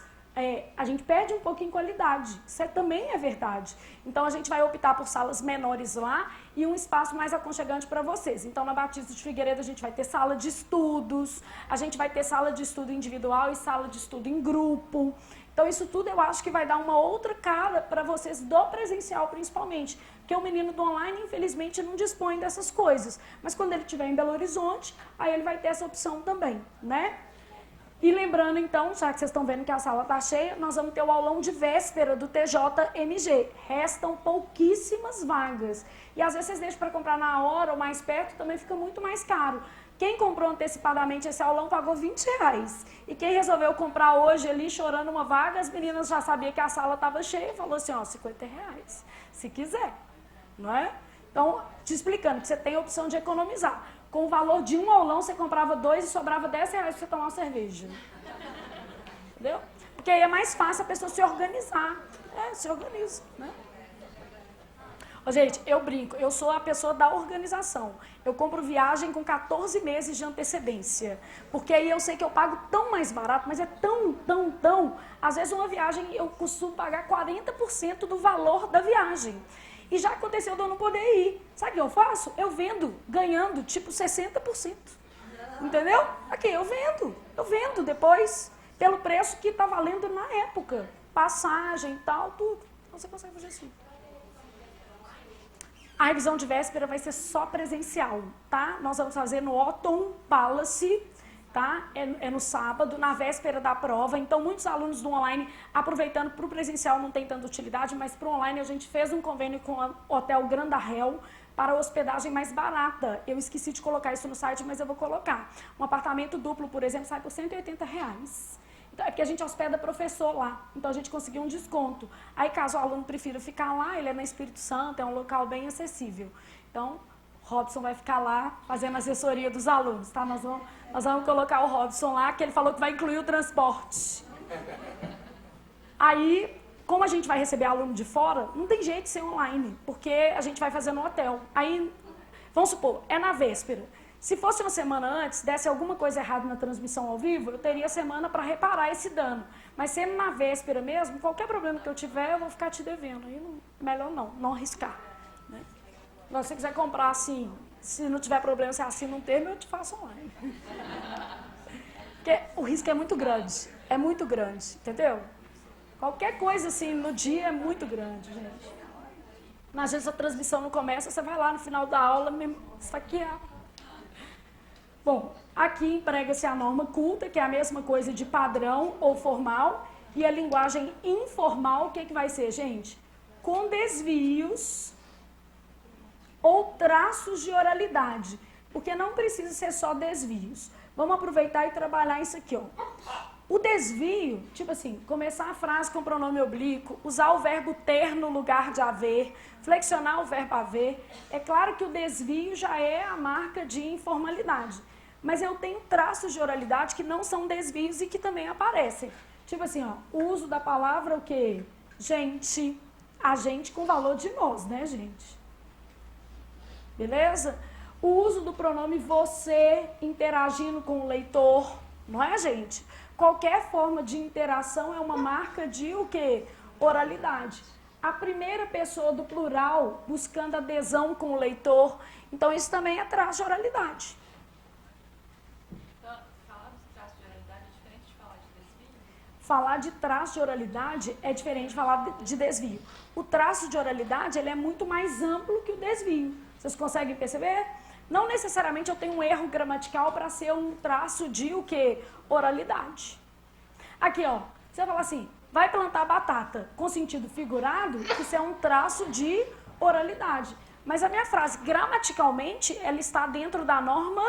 a gente perde um pouco em qualidade. Isso também é verdade. Então, a gente vai optar por salas menores lá e um espaço mais aconchegante para vocês. Então, na Batista de Figueiredo, a gente vai ter sala de estudos, a gente vai ter sala de estudo individual e sala de estudo em grupo. Então, isso tudo eu acho que vai dar uma outra cara para vocês do presencial, principalmente. Porque o menino do online, infelizmente, não dispõe dessas coisas. Mas quando ele estiver em Belo Horizonte, aí ele vai ter essa opção também, né? E lembrando, então, já que vocês estão vendo que a sala está cheia, nós vamos ter o aulão de véspera do TJMG. Restam pouquíssimas vagas. E às vezes vocês deixam para comprar na hora ou mais perto, também fica muito mais caro. Quem comprou antecipadamente esse aulão pagou R$20. E quem resolveu comprar hoje ali, chorando uma vaga, as meninas já sabiam que a sala estava cheia e falou assim, ó, R$50, se quiser, não é? Então, te explicando que você tem a opção de economizar. Com o valor de um aulão, você comprava 2 e sobrava R$10 para você tomar uma cerveja. Entendeu? Porque aí é mais fácil a pessoa se organizar. Se organiza, né? Gente, eu brinco, eu sou a pessoa da organização. Eu compro viagem com 14 meses de antecedência. Porque aí eu sei que eu pago tão mais barato, mas é tão. Às vezes uma viagem eu costumo pagar 40% do valor da viagem. E já aconteceu de eu não poder ir. Sabe o que eu faço? Eu vendo, ganhando tipo 60%. Entendeu? Aqui, eu vendo depois, pelo preço que está valendo na época. Passagem e tal, tudo. Então você consegue fazer assim. A revisão de véspera vai ser só presencial, tá? Nós vamos fazer no Otton Palace, tá? É no sábado, na véspera da prova. Então, muitos alunos do online, aproveitando para o presencial, não tem tanta utilidade, mas para o online a gente fez um convênio com o Hotel Grandahel para hospedagem mais barata. Eu esqueci de colocar isso no site, mas eu vou colocar. Um apartamento duplo, por exemplo, sai por R$180. Então, é porque a gente hospeda professor lá, então a gente conseguiu um desconto. Aí, caso o aluno prefira ficar lá, ele é no Espírito Santo, é um local bem acessível. Então, Robson vai ficar lá fazendo assessoria dos alunos, tá? Nós vamos colocar o Robson lá, que ele falou que vai incluir o transporte. Aí, como a gente vai receber aluno de fora, não tem jeito de ser online, porque a gente vai fazer no hotel. Aí, vamos supor, é na véspera. Se fosse uma semana antes, desse alguma coisa errada na transmissão ao vivo, eu teria semana para reparar esse dano. Mas sendo na véspera mesmo, qualquer problema que eu tiver, eu vou ficar te devendo. Aí melhor não arriscar. Né? Se você quiser comprar assim, se não tiver problema, você assina um termo, eu te faço online. Porque o risco é muito grande, entendeu? Qualquer coisa assim no dia é muito grande, gente. Às vezes a transmissão não começa, você vai lá no final da aula me saquear. Bom, aqui emprega-se a norma culta, que é a mesma coisa de padrão ou formal, e a linguagem informal, o que vai ser, gente? Com desvios ou traços de oralidade, porque não precisa ser só desvios. Vamos aproveitar e trabalhar isso aqui, ó. O desvio, tipo assim, começar a frase com pronome oblíquo, usar o verbo ter no lugar de haver, flexionar o verbo haver. É claro que o desvio já é a marca de informalidade. Mas eu tenho traços de oralidade que não são desvios e que também aparecem. Tipo assim, ó, o uso da palavra o quê? Gente, a gente com valor de nós, né, gente? Beleza? O uso do pronome você interagindo com o leitor, não é, gente? Qualquer forma de interação é uma marca de o quê? Oralidade. A primeira pessoa do plural buscando adesão com o leitor, então isso também é traço de oralidade. Falar de traço de oralidade é diferente de falar de desvio. O traço de oralidade ele é muito mais amplo que o desvio. Vocês conseguem perceber? Não necessariamente eu tenho um erro gramatical para ser um traço de o quê? Oralidade. Aqui, ó, você fala assim, vai plantar batata com sentido figurado, isso é um traço de oralidade. Mas a minha frase, gramaticalmente, ela está dentro da norma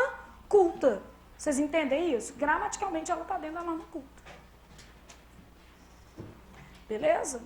culta. Vocês entendem isso? Gramaticalmente ela está dentro da norma culta. Beleza?